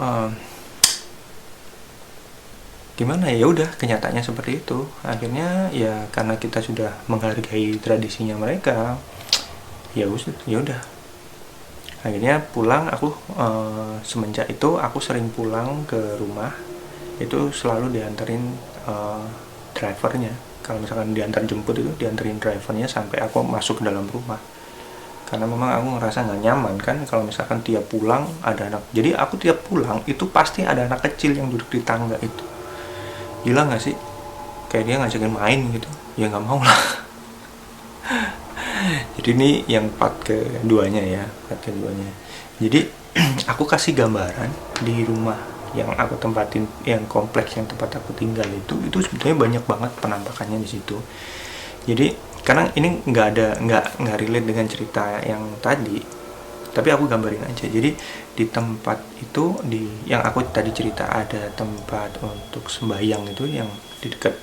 gimana ya, udah kenyataannya seperti itu. Akhirnya ya karena kita sudah menghargai tradisinya mereka, ya udah. Akhirnya pulang aku semenjak itu aku sering pulang ke rumah itu selalu dianterin drivernya. Kalau misalkan diantar jemput itu dianterin drivernya sampai aku masuk ke dalam rumah, karena memang aku ngerasa nggak nyaman kan kalau misalkan tiap pulang ada anak. Jadi aku tiap pulang itu pasti ada anak kecil yang duduk di tangga itu. Gila nggak sih? Kayak dia ngajakin main gitu, ya nggak mau lah. Jadi ini yang part keduanya ya, jadi aku kasih gambaran di rumah yang aku tempatin, yang kompleks yang tempat aku tinggal itu sebetulnya banyak banget penampakannya di situ. Jadi karena ini nggak relate dengan cerita yang tadi, tapi aku gambarin aja. Jadi di tempat itu, yang aku tadi cerita ada tempat untuk sembahyang itu yang di dekat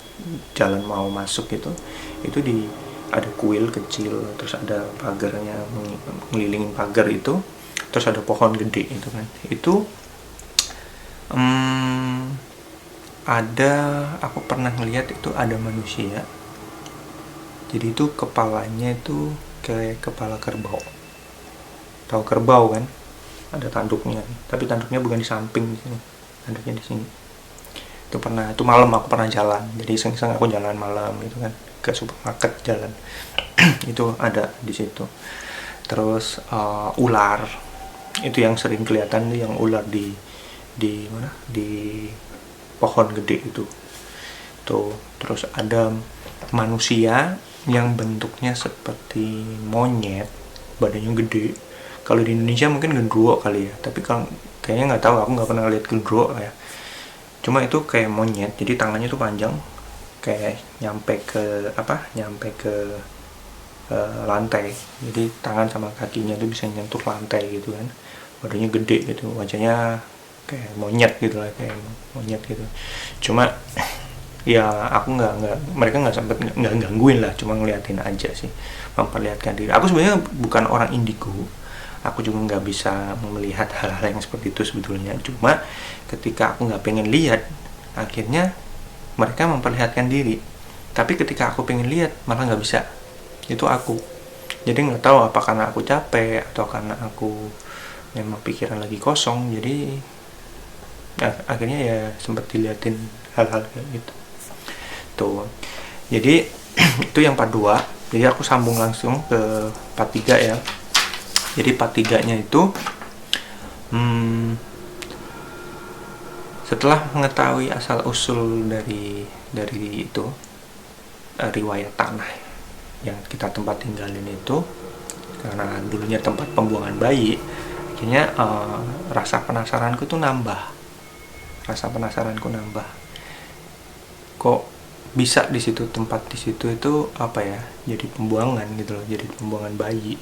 jalan mau masuk itu ada kuil kecil, terus ada pagarnya ngelilingin pagar itu, terus ada pohon gede itu kan. Itu ada, aku pernah ngeliat itu ada manusia. Jadi itu kepalanya itu kayak kepala kerbau. Tahu kerbau kan? Ada tanduknya, tapi tanduknya bukan di samping di sini, tanduknya di sini. Itu malam aku pernah jalan. Jadi iseng-iseng aku jalan malam itu kan ke supermarket jalan. Itu ada di situ. Terus ular. Itu yang sering kelihatan tuh, yang ular di mana? Di pohon gede itu. Tuh, terus ada manusia yang bentuknya seperti monyet, badannya gede. Kalau di Indonesia mungkin gendruwo kali ya, tapi kalau kayaknya nggak tahu, aku nggak pernah lihat gendruwo ya. Cuma itu kayak monyet, jadi tangannya tuh panjang, kayak nyampe ke lantai. Jadi tangan sama kakinya tuh bisa nyentuh lantai gitu kan. Badannya gede gitu, wajahnya kayak monyet gitu lah, kayak monyet gitu. Cuma ya aku mereka nggak gangguin lah, cuma ngeliatin aja sih, memperlihatkan diri. Aku sebenarnya bukan orang indigo, aku juga nggak bisa melihat hal-hal yang seperti itu sebetulnya. Cuma ketika aku nggak pengen lihat, akhirnya mereka memperlihatkan diri. Tapi ketika aku pengen lihat malah nggak bisa. Itu aku. Jadi nggak tahu apa karena aku capek atau karena aku memang pikiran lagi kosong, jadi akhirnya ya sempat diliatin hal-hal kayak gitu tuh. Jadi itu yang part 2. Jadi aku sambung langsung ke part 3 ya. Jadi part 3-nya itu setelah mengetahui asal usul dari itu riwayat tanah yang kita tempat tinggalin itu, karena dulunya tempat pembuangan bayi, akhirnya rasa penasaranku nambah. Kok bisa di situ, tempat di situ itu apa ya, jadi pembuangan gitu loh, jadi pembuangan bayi.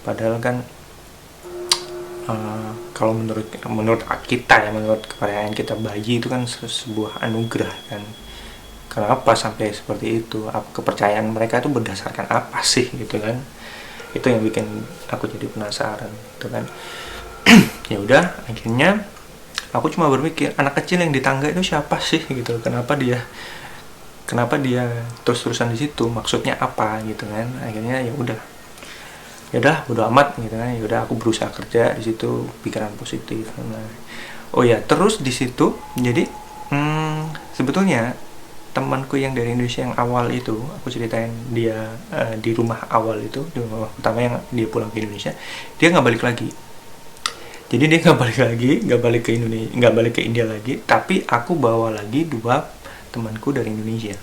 Padahal kan kalau menurut kita ya, menurut kepercayaan kita, bayi itu kan sebuah anugerah kan. Kenapa sampai seperti itu? Kepercayaan mereka itu berdasarkan apa sih gitu kan? Itu yang bikin aku jadi penasaran gitu kan. Ya udah, akhirnya aku cuma berpikir, anak kecil yang di tangga itu siapa sih gitu, kenapa dia terus-terusan di situ, maksudnya apa gitu kan. Akhirnya ya udah bodo amat gitu kan. Ya udah, aku berusaha kerja di situ, pikiran positif. Nah, oh ya, terus di situ jadi sebetulnya temanku yang dari Indonesia yang awal itu, aku ceritain dia di rumah awal itu, di rumah pertama yang dia pulang ke Indonesia, dia nggak balik lagi. Jadi dia nggak balik ke India lagi, tapi aku bawa lagi 2 temanku dari Indonesia.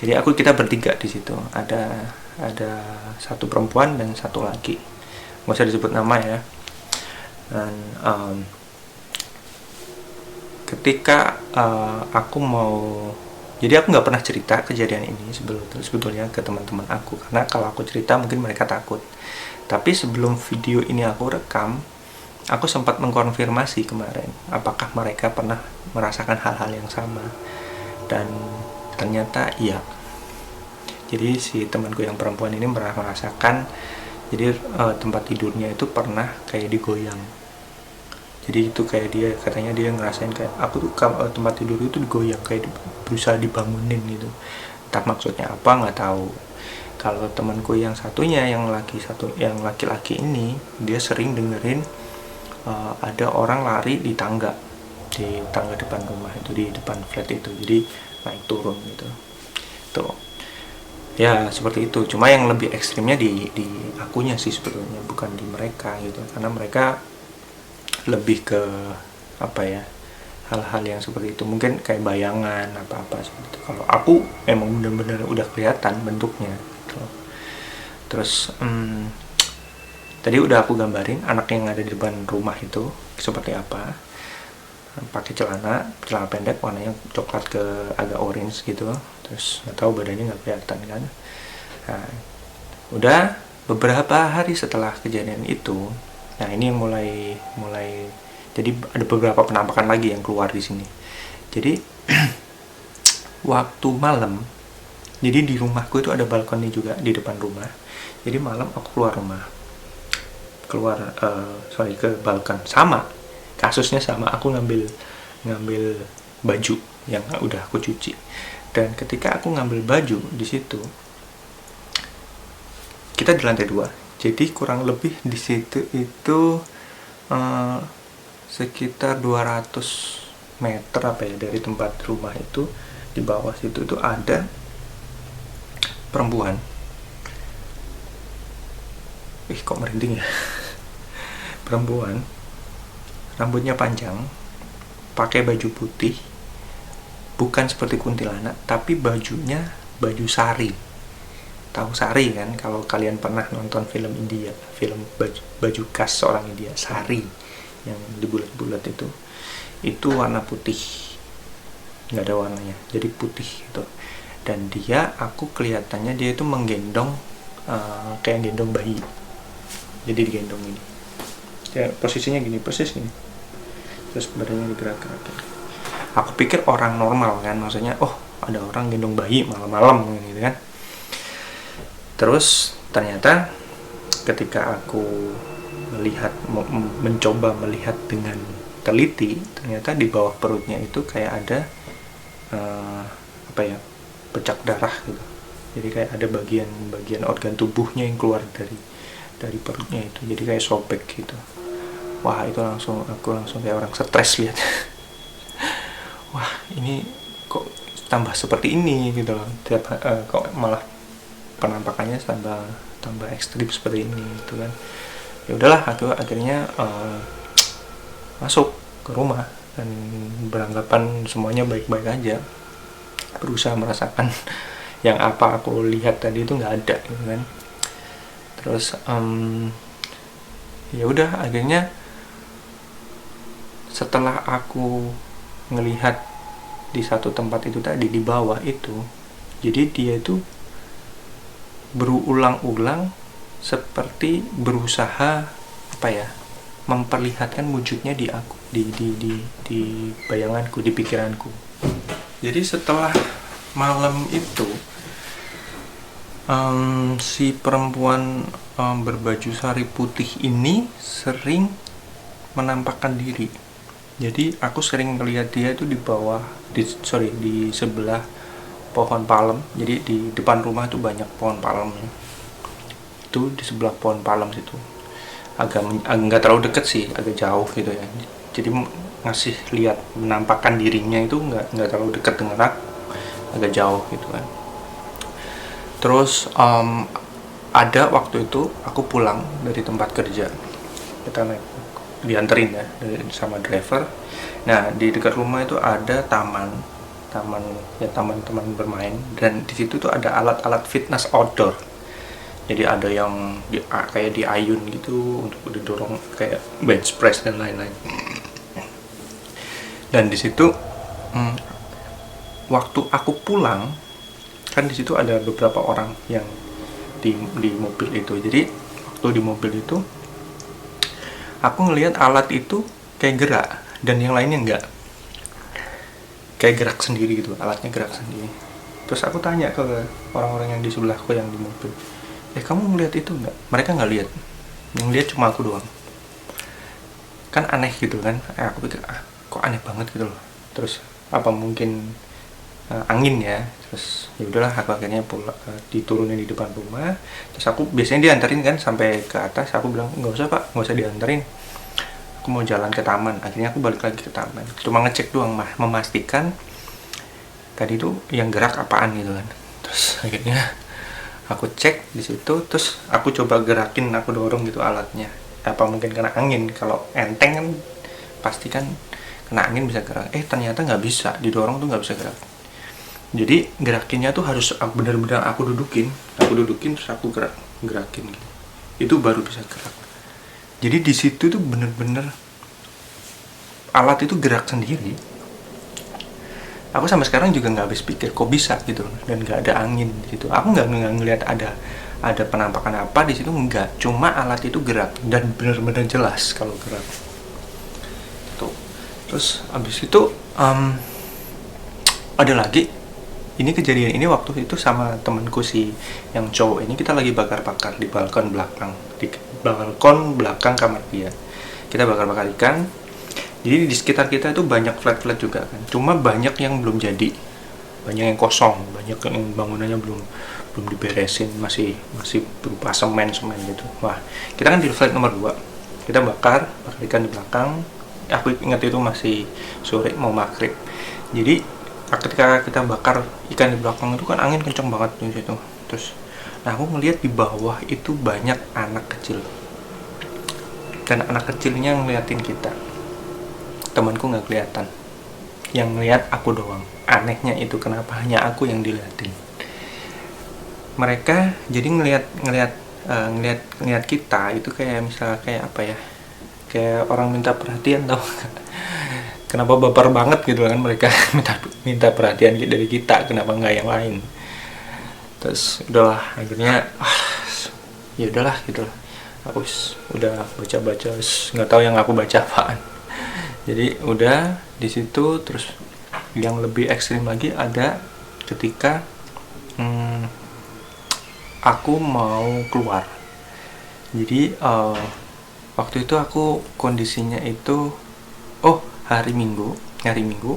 Jadi kita bertiga di situ, ada 1 perempuan dan 1 laki, nggak usah disebut nama ya. Dan ketika aku nggak pernah cerita kejadian ini sebetulnya ke teman-teman aku, karena kalau aku cerita mungkin mereka takut. Tapi sebelum video ini aku rekam, aku sempat mengkonfirmasi kemarin apakah mereka pernah merasakan hal-hal yang sama, dan ternyata iya. Jadi si temanku yang perempuan ini pernah merasakan, jadi tempat tidurnya itu pernah kayak digoyang. Jadi itu kayak katanya dia ngerasain kayak aku tuh tempat tidur itu digoyang, kayak berusaha dibangunin gitu. Entah maksudnya apa, nggak tahu. Kalau temanku yang satunya, yang laki-laki ini, dia sering dengerin ada orang lari di tangga depan rumah itu, di depan flat itu, jadi naik turun gitu tuh ya, seperti itu. Cuma yang lebih ekstrimnya di akunya sih sebetulnya, bukan di mereka gitu, karena mereka lebih ke apa ya, hal-hal yang seperti itu, mungkin kayak bayangan apa seperti itu. Kalau aku emang benar-benar udah kelihatan bentuknya gitu. Terus tadi udah aku gambarin anak yang ada di depan rumah itu seperti apa, pakai celana pendek warnanya coklat ke agak orange gitu, terus nggak tahu badannya nggak kelihatan kan. Nah, udah beberapa hari setelah kejadian itu, nah ini yang mulai jadi ada beberapa penampakan lagi yang keluar di sini. Jadi waktu malam, jadi di rumahku itu ada balkoni juga di depan rumah. Jadi malam aku keluar ke balkon, sama kasusnya, sama aku ngambil baju yang udah aku cuci. Dan ketika aku ngambil baju di situ, kita di lantai 2, jadi kurang lebih di situ itu sekitar 200 meter apa ya dari tempat rumah itu, di bawah situ itu ada perempuan. Kok merinding ya. Perempuan, rambutnya panjang, pakai baju putih, bukan seperti kuntilanak, tapi bajunya baju sari. Tahu sari kan, kalau kalian pernah nonton film India, film baju khas seorang India, sari yang dibulat-bulat itu warna putih, nggak ada warnanya, jadi putih gitu. Dan aku kelihatannya dia itu menggendong kayak gendong bayi, jadi digendong ini ya, posisinya gini, persis gini, terus badannya digerak-gerakin. Aku pikir orang normal kan, maksudnya ada orang gendong bayi malam-malam gitu kan. Terus ternyata ketika aku mencoba melihat dengan teliti, ternyata di bawah perutnya itu kayak ada bercak darah gitu. Jadi kayak ada bagian organ tubuhnya yang keluar dari perutnya itu, jadi kayak sobek gitu. Wah, itu aku langsung kayak orang stres lihat. Wah, ini kok tambah seperti ini gitu loh. Kok malah penampakannya tambah ekstrim seperti ini gitu kan. Ya udahlah, aku akhirnya masuk ke rumah dan beranggapan semuanya baik-baik aja, berusaha merasakan yang apa aku lihat tadi itu nggak ada gitu kan. Terus ya udah, akhirnya setelah aku ngelihat di satu tempat itu tadi, di bawah itu, jadi dia itu berulang-ulang seperti berusaha apa ya, memperlihatkan wujudnya di aku, di bayanganku, di pikiranku. Jadi setelah malam itu si perempuan berbaju sari putih ini sering menampakkan diri. Jadi aku sering melihat dia itu di bawah, di sebelah pohon palem. Jadi di depan rumah itu banyak pohon palem. Itu di sebelah pohon palem situ. Agak nggak terlalu deket sih, agak jauh gitu ya. Jadi ngasih lihat, menampakkan dirinya itu nggak terlalu deket dengan aku, agak jauh gitu kan. Terus ada waktu itu aku pulang dari tempat kerja, kita dianterin ya sama driver. Nah, di dekat rumah itu ada taman ya, taman teman bermain, dan di situ tuh ada alat-alat fitness outdoor. Jadi ada yang kayak diayun gitu untuk didorong, kayak bench press dan lain-lain. Dan di situ waktu aku pulang kan, di situ ada beberapa orang yang di mobil itu. Jadi waktu di mobil itu aku ngelihat alat itu kayak gerak dan yang lainnya enggak, kayak gerak sendiri gitu, alatnya gerak sendiri. Terus aku tanya ke orang-orang yang di sebelahku yang di mobil, kamu ngelihat itu enggak? Mereka nggak lihat, yang lihat cuma aku doang. Kan aneh gitu kan. Aku pikir kok aneh banget gitu loh. Terus apa mungkin angin ya. Terus ya udahlah, aku akhirnya diturunin di depan rumah. Terus aku biasanya diantarin kan sampai ke atas. Aku bilang nggak usah pak, nggak usah diantarin, aku mau jalan ke taman. Akhirnya aku balik lagi ke taman, cuma ngecek doang, memastikan tadi tuh yang gerak apaan gitu kan. Terus akhirnya aku cek di situ, terus aku coba gerakin, aku dorong gitu alatnya. Apa mungkin kena angin? Kalau enteng kan pasti kan kena angin bisa gerak. Ternyata nggak bisa, didorong tuh nggak bisa gerak. Jadi gerakinnya tuh harus benar-benar aku dudukin terus aku gerakin gitu. Itu baru bisa gerak. Jadi di situ tuh benar-benar alat itu gerak sendiri. Aku sampai sekarang juga nggak habis pikir kok bisa gitu, dan nggak ada angin di situ. Aku nggak ngelihat ada penampakan apa di situ, nggak. Cuma alat itu gerak dan benar-benar jelas kalau gerak. Tuh. Terus abis itu ada lagi. Ini kejadian ini waktu itu sama temanku si yang cowok ini, kita lagi bakar-bakar di balkon belakang kamar dia. Kita bakar-bakar ikan. Jadi di sekitar kita itu banyak flat-flat juga kan. Cuma banyak yang belum jadi, banyak yang kosong, banyak yang bangunannya belum diberesin, masih berupa semen gitu. Wah, kita kan di flat nomor 2. Kita bakar ikan di belakang. Aku ingat itu masih sore mau maghrib. Jadi ketika kita bakar ikan di belakang itu kan angin kencang banget di situ. Terus aku ngelihat di bawah itu banyak anak kecil. Dan anak kecilnya ngeliatin kita. Temanku nggak kelihatan. Yang ngeliat aku doang. Anehnya itu kenapa hanya aku yang diliatin. Mereka jadi ngeliat kita itu kayak misalnya kayak apa ya? Kayak orang minta perhatian, tau gak? Kenapa baper banget gitu kan mereka minta perhatian dari kita, kenapa nggak yang lain. Terus udahlah, akhirnya ya udahlah gitu lah. Aku udah baca nggak tahu yang aku baca apaan. Jadi udah di situ. Terus yang lebih ekstrim lagi ada ketika aku mau keluar. Jadi waktu itu aku kondisinya itu hari Minggu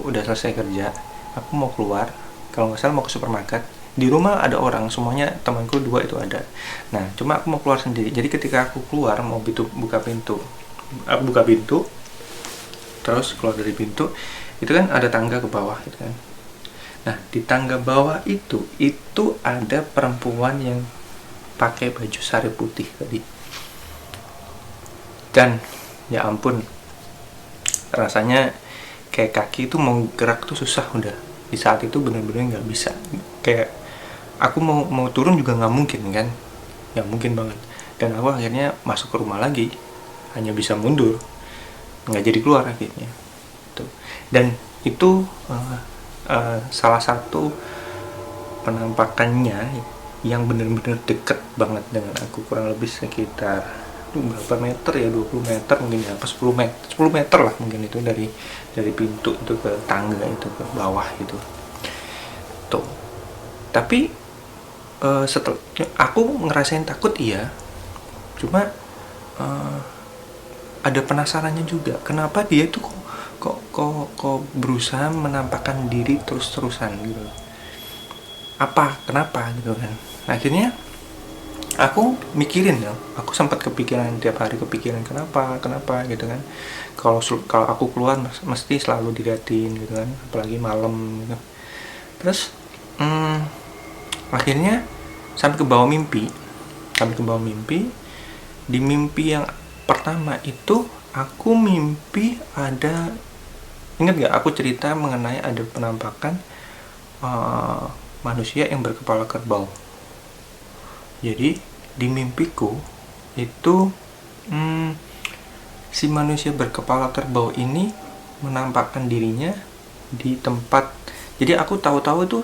udah selesai kerja, aku mau keluar, kalau nggak salah mau ke supermarket. Di rumah ada orang, semuanya temanku 2 itu ada. Nah, cuma aku mau keluar sendiri. Jadi ketika aku keluar mau buka pintu, Aku buka pintu, terus keluar dari pintu itu kan ada tangga ke bawah gitu kan. Nah di tangga bawah itu ada perempuan yang pakai baju sari putih tadi. Dan ya ampun, rasanya kayak kaki itu mau gerak tuh susah udah. Di saat itu bener-bener nggak bisa. Kayak aku mau turun juga nggak mungkin kan, nggak mungkin banget. Dan aku akhirnya masuk ke rumah lagi, hanya bisa mundur, nggak jadi keluar akhirnya. Tuh. Dan itu salah satu penampakannya yang bener-bener deket banget dengan aku, kurang lebih sekitar berapa meter ya, 20 meter mungkin ya, apa 10 meter lah mungkin itu dari pintu itu ke tangga itu ke bawah itu tuh. Tapi setelah aku ngerasain takut iya, cuma ada penasarannya juga, kenapa dia itu kok berusaha menampakkan diri terus-terusan gitu, kenapa gitu kan. Akhirnya aku mikirin ya, aku sempat kepikiran, tiap hari kepikiran kenapa gitu kan. Kalau aku keluar mesti selalu diliatin gitu kan, apalagi malam gitu. Terus akhirnya sampai ke bawah mimpi. Di mimpi yang pertama itu aku mimpi ada, ingat gak aku cerita mengenai ada penampakan manusia yang berkepala kerbau. Jadi di mimpiku itu si manusia berkepala kerbau ini menampakkan dirinya di tempat. Jadi aku tahu-tahu itu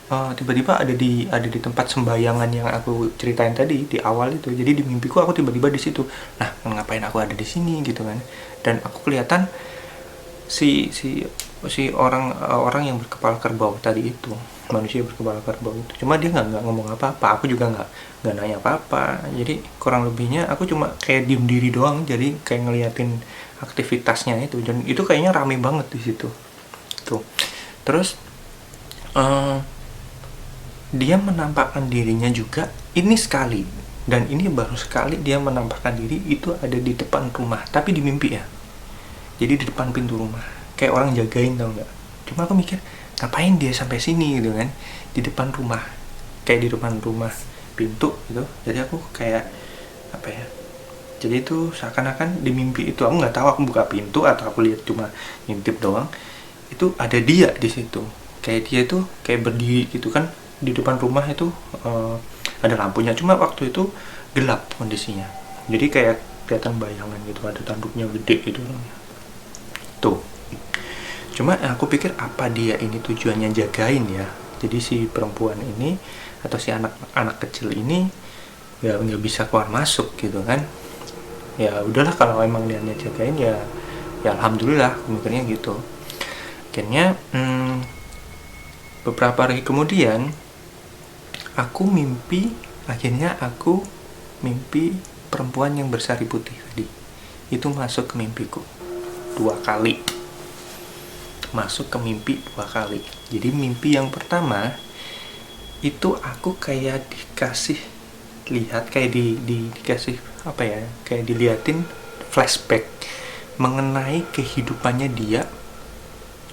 tiba-tiba ada di tempat sembayangan yang aku ceritain tadi di awal itu. Jadi di mimpiku aku tiba-tiba di situ. Nah, ngapain aku ada di sini gitu kan? Dan aku kelihatan si orang yang berkepala kerbau tadi itu, manusia berkepala kerbau itu. Cuma dia nggak ngomong apa-apa, aku juga nggak nanya apa-apa. Jadi kurang lebihnya aku cuma kayak diem diri doang, jadi kayak ngeliatin aktivitasnya itu. Dan itu kayaknya rame banget di situ tuh. Terus dia menampakkan dirinya juga ini sekali, dan ini baru sekali dia menampakkan diri itu ada di depan rumah, tapi di mimpi ya. Jadi di depan pintu rumah, kayak orang jagain, tau nggak. Cuma aku mikir ngapain dia sampai sini gitu kan, di depan rumah, kayak di depan rumah pintu gitu. Jadi aku kayak apa ya, jadi itu seakan-akan di mimpi itu aku nggak tahu aku buka pintu atau aku lihat cuma ngintip doang, itu ada dia di situ. Kayak dia itu kayak berdiri gitu kan di depan rumah itu, ada lampunya, cuma waktu itu gelap kondisinya, jadi kayak kelihatan bayangan gitu, ada tanduknya gede gitu tuh. Cuma aku pikir apa dia ini tujuannya jagain ya. Jadi si perempuan ini atau si anak kecil ini ya nggak bisa keluar masuk gitu kan. Ya udahlah, kalau emang dia jagain ya alhamdulillah, mikirnya gitu. Akhirnya beberapa hari kemudian aku mimpi perempuan yang bersari putih tadi itu masuk ke mimpiku 2 kali. Jadi mimpi yang pertama itu aku kayak dikasih lihat, kayak dikasih apa ya, kayak diliatin flashback mengenai kehidupannya dia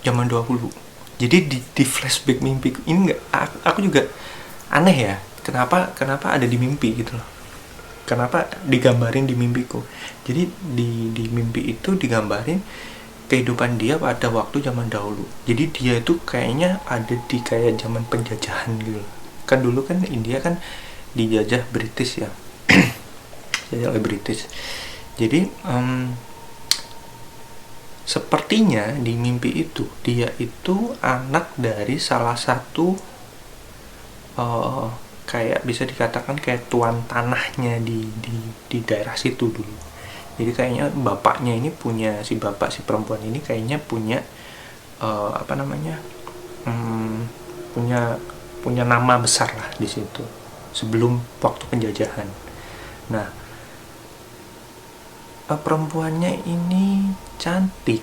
zaman dahulu. Jadi di flashback mimpiku ini aku juga aneh ya, kenapa ada di mimpi gitu loh. Kenapa digambarin di mimpiku. Jadi di mimpi itu digambarin kehidupan dia pada waktu zaman dahulu. Jadi dia itu kayaknya ada di kayak zaman penjajahan gitu. Kan dulu kan India kan dijajah British ya. Dijajah oleh British. Jadi sepertinya di mimpi itu dia itu anak dari salah satu kayak bisa dikatakan kayak tuan tanahnya di daerah situ dulu. Jadi kayaknya bapaknya ini punya, si perempuan ini kayaknya punya punya nama besar lah di situ sebelum waktu penjajahan. Nah, perempuannya ini cantik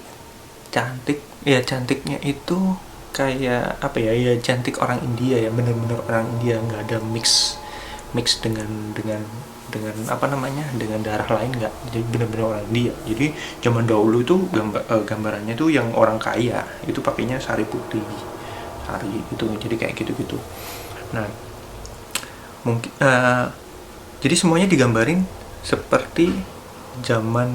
ya, cantiknya itu kayak apa ya, cantik orang India ya, bener-bener orang India, nggak ada mix dengan dengan darah lain nggak, jadi benar-benar orang India. Jadi zaman dahulu itu gambarannya tuh yang orang kaya itu pakainya sari putih, sari gitu, jadi kayak gitu-gitu. Nah mungkin jadi semuanya digambarin seperti zaman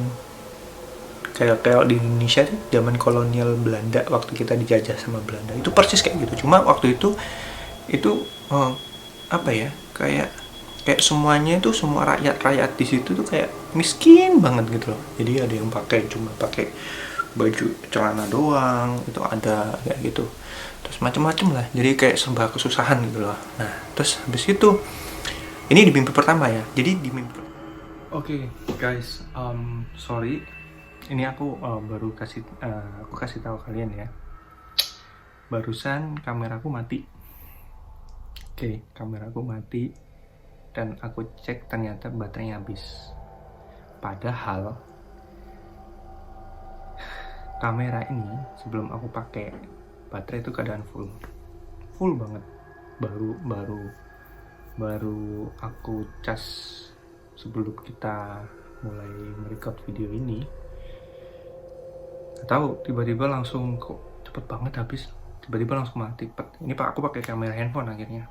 kayak di Indonesia tuh zaman kolonial Belanda, waktu kita dijajah sama Belanda itu persis kayak gitu. Cuma waktu itu kayak semuanya itu, semua rakyat di situ tuh kayak miskin banget gitu loh. Jadi ada yang cuma pakai baju celana doang, itu ada kayak gitu. Terus macam-macam lah. Jadi kayak serba kesusahan gitu loh. Nah, terus habis itu ini di mimpi pertama ya. Jadi di mimpi Oke, guys, sorry. Ini aku baru kasih tahu kalian ya. Barusan kameraku mati. Oke, kameraku mati dan aku cek ternyata baterainya habis. Padahal kamera ini sebelum aku pakai, baterai itu keadaan full banget. Baru aku cas sebelum kita mulai merecord video ini. Gak tahu, tiba-tiba langsung kok cepet banget habis, tiba-tiba langsung mati. Ini aku pakai kamera handphone akhirnya.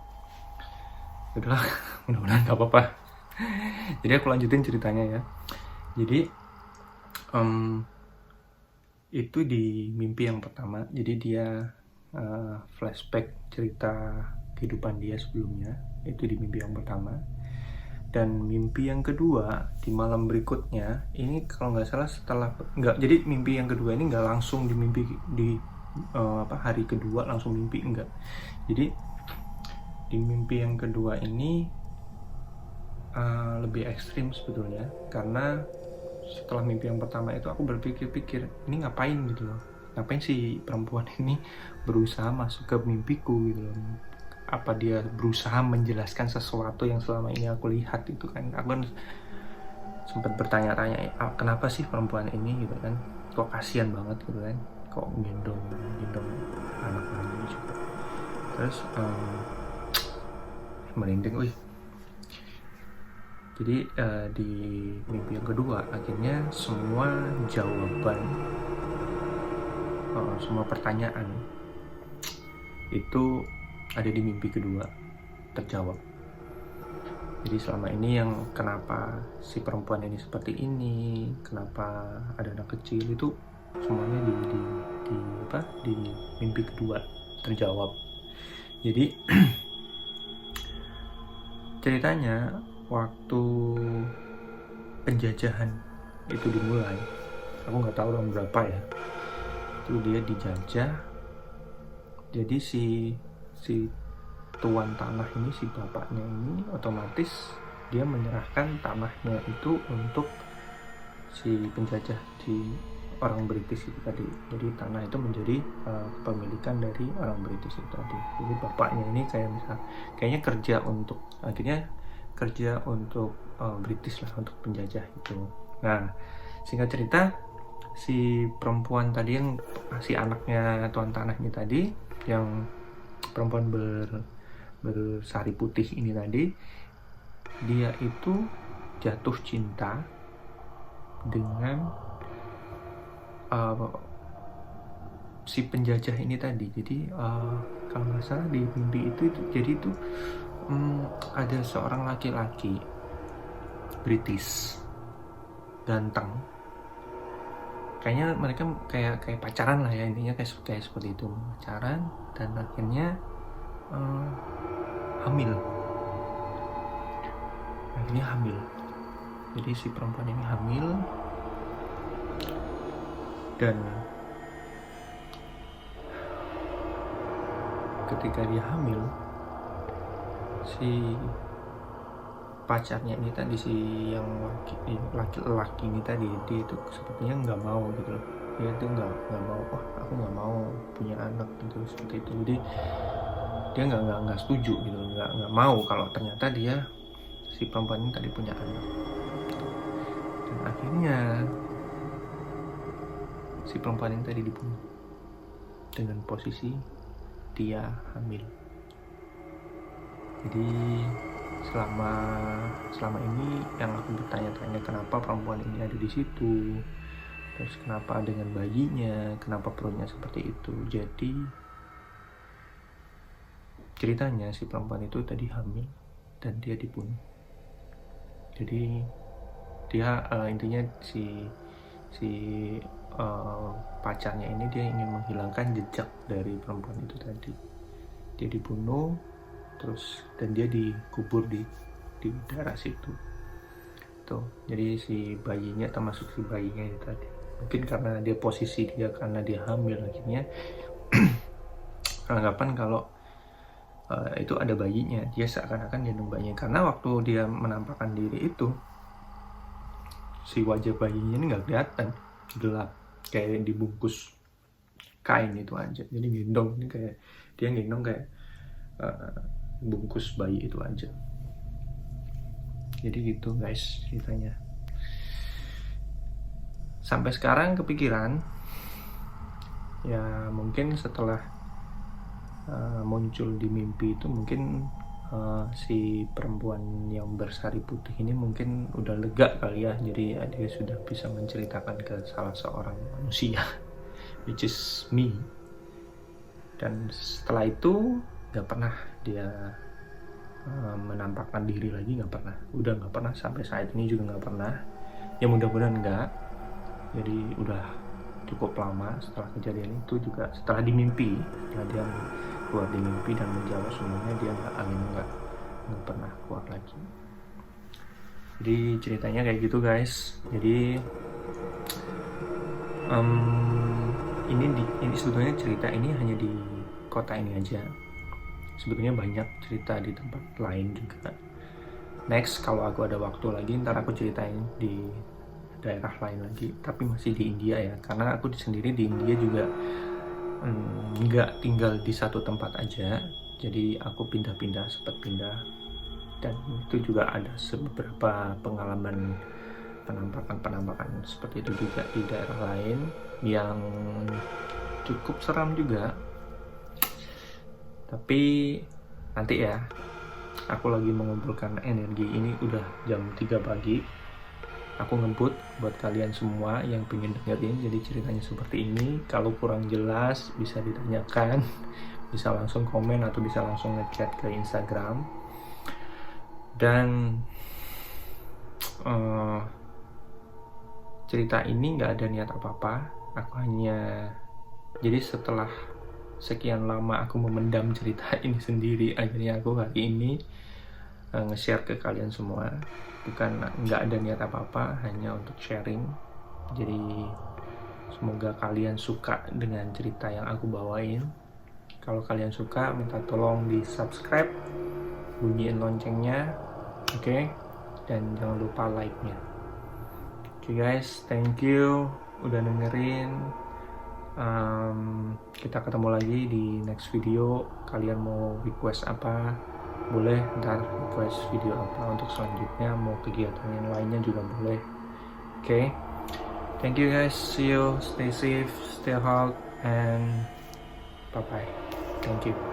Udahlah, mudah-mudahan gak apa-apa. Jadi aku lanjutin ceritanya ya. Jadi itu di mimpi yang pertama. Jadi dia flashback cerita kehidupan dia sebelumnya. Itu di mimpi yang pertama. Dan mimpi yang kedua di malam berikutnya ini, kalau nggak salah jadi mimpi yang kedua ini nggak langsung di mimpi hari kedua langsung mimpi, enggak. Jadi di mimpi yang kedua ini lebih ekstrim sebetulnya, karena setelah mimpi yang pertama itu aku berpikir-pikir, ini ngapain gitu loh, ngapain si perempuan ini berusaha masuk ke mimpiku gitu loh. Apa dia berusaha menjelaskan sesuatu yang selama ini aku lihat itu kan. Aku kan sempat bertanya-tanya, kenapa sih perempuan ini gitu kan, kok kasihan banget gitu kan, kok gendong anak lagi juga. Terus merinding. Jadi di mimpi yang kedua akhirnya semua jawaban, semua pertanyaan itu ada di mimpi kedua terjawab. Jadi selama ini yang kenapa si perempuan ini seperti ini, kenapa ada anak kecil, itu semuanya di mimpi kedua terjawab. Jadi ceritanya waktu penjajahan itu dimulai, aku nggak tahu tahun berapa ya, itu dia dijajah. Jadi si tuan tanah ini, si bapaknya ini, otomatis dia menyerahkan tanahnya itu untuk si penjajah, di orang British itu tadi. Jadi tanah itu menjadi kepemilikan dari orang British itu tadi. Jadi bapaknya ini kayaknya kerja untuk British lah, untuk penjajah itu. Nah, singkat cerita, si perempuan tadi, yang si anaknya tuan tanah ini tadi, yang perempuan bersari putih ini tadi, dia itu jatuh cinta dengan si penjajah ini tadi. Jadi kalau nggak salah di mimpi itu jadi itu ada seorang laki-laki British ganteng. Kayaknya mereka kayak pacaran lah ya, intinya kayak seperti itu, pacaran, dan akhirnya hamil. Jadi si perempuan ini hamil, dan ketika dia hamil, si pacarnya ini tadi, si yang laki-laki ini tadi, dia itu sepertinya nggak mau gitu loh. Dia itu nggak mau, aku nggak mau punya anak gitu, seperti itu. Jadi dia nggak setuju gitu, nggak mau kalau ternyata si perempuan ini tadi punya anak. Dan akhirnya si perempuan ini tadi dibunuh dengan posisi dia hamil. Jadi selama ini yang aku bertanya-tanya kenapa perempuan ini ada di situ, terus kenapa dengan bayinya, kenapa perutnya seperti itu. Jadi ceritanya si perempuan itu tadi hamil dan dia dibunuh. Jadi dia intinya si pacarnya ini dia ingin menghilangkan jejak dari perempuan itu tadi. Dia dibunuh terus dan dia dikubur di daerah situ tuh. Jadi si bayinya, termasuk si bayinya itu tadi, mungkin karena dia posisi dia karena dia hamil, akhirnya anggapan kalau itu ada bayinya, dia seakan-akan gendong bayinya. Karena waktu dia menampakkan diri itu, si wajah bayinya ini nggak kelihatan, gelap, kayak dibungkus kain itu aja. Jadi gendong ini kayak dia gendong kayak bungkus bayi itu aja. Jadi gitu guys ceritanya. Sampai sekarang kepikiran, ya mungkin setelah muncul di mimpi itu mungkin si perempuan yang bersari putih ini mungkin udah lega kali ya. Jadi dia sudah bisa menceritakan ke salah seorang manusia, which is me. Dan setelah itu gak pernah dia menampakkan diri lagi, gak pernah. Udah gak pernah, sampai saat ini juga gak pernah. Ya mudah-mudahan enggak. Jadi udah cukup lama setelah kejadian itu juga, setelah di mimpi, setelah dia keluar di mimpi dan menjawab semuanya, dia nggak pernah keluar lagi. Jadi ceritanya kayak gitu guys. Jadi ini sebetulnya cerita ini hanya di kota ini aja. Sebetulnya banyak cerita di tempat lain juga. Next kalau aku ada waktu lagi, ntar aku ceritain di daerah lain lagi, tapi masih di India ya, karena aku sendiri di India juga nggak tinggal di satu tempat aja. Jadi aku pindah-pindah, sempat pindah, dan itu juga ada beberapa pengalaman penampakan seperti itu juga di daerah lain yang cukup seram juga. Tapi nanti ya, aku lagi mengumpulkan energi. Ini udah jam 3 pagi. Aku ngebut buat kalian semua yang pengen dengerin. Jadi ceritanya seperti ini. Kalau kurang jelas bisa ditanyakan, bisa langsung komen atau bisa langsung ngechat ke Instagram. Dan cerita ini nggak ada niat apa-apa. Aku hanya, jadi setelah sekian lama aku memendam cerita ini sendiri, akhirnya aku hari ini nge-share ke kalian semua. Bukan, nggak ada niat apa-apa, hanya untuk sharing. Jadi semoga kalian suka dengan cerita yang aku bawain. Kalau kalian suka, minta tolong di subscribe, bunyiin loncengnya, oke? Dan jangan lupa like-nya. Oke guys, thank you udah dengerin. Kita ketemu lagi di next video. Kalian mau request apa, boleh, ntar request video apa untuk selanjutnya. Mau kegiatan yang lainnya juga boleh. Oke, thank you guys, see you, stay safe, stay healthy, and bye bye. Thank you.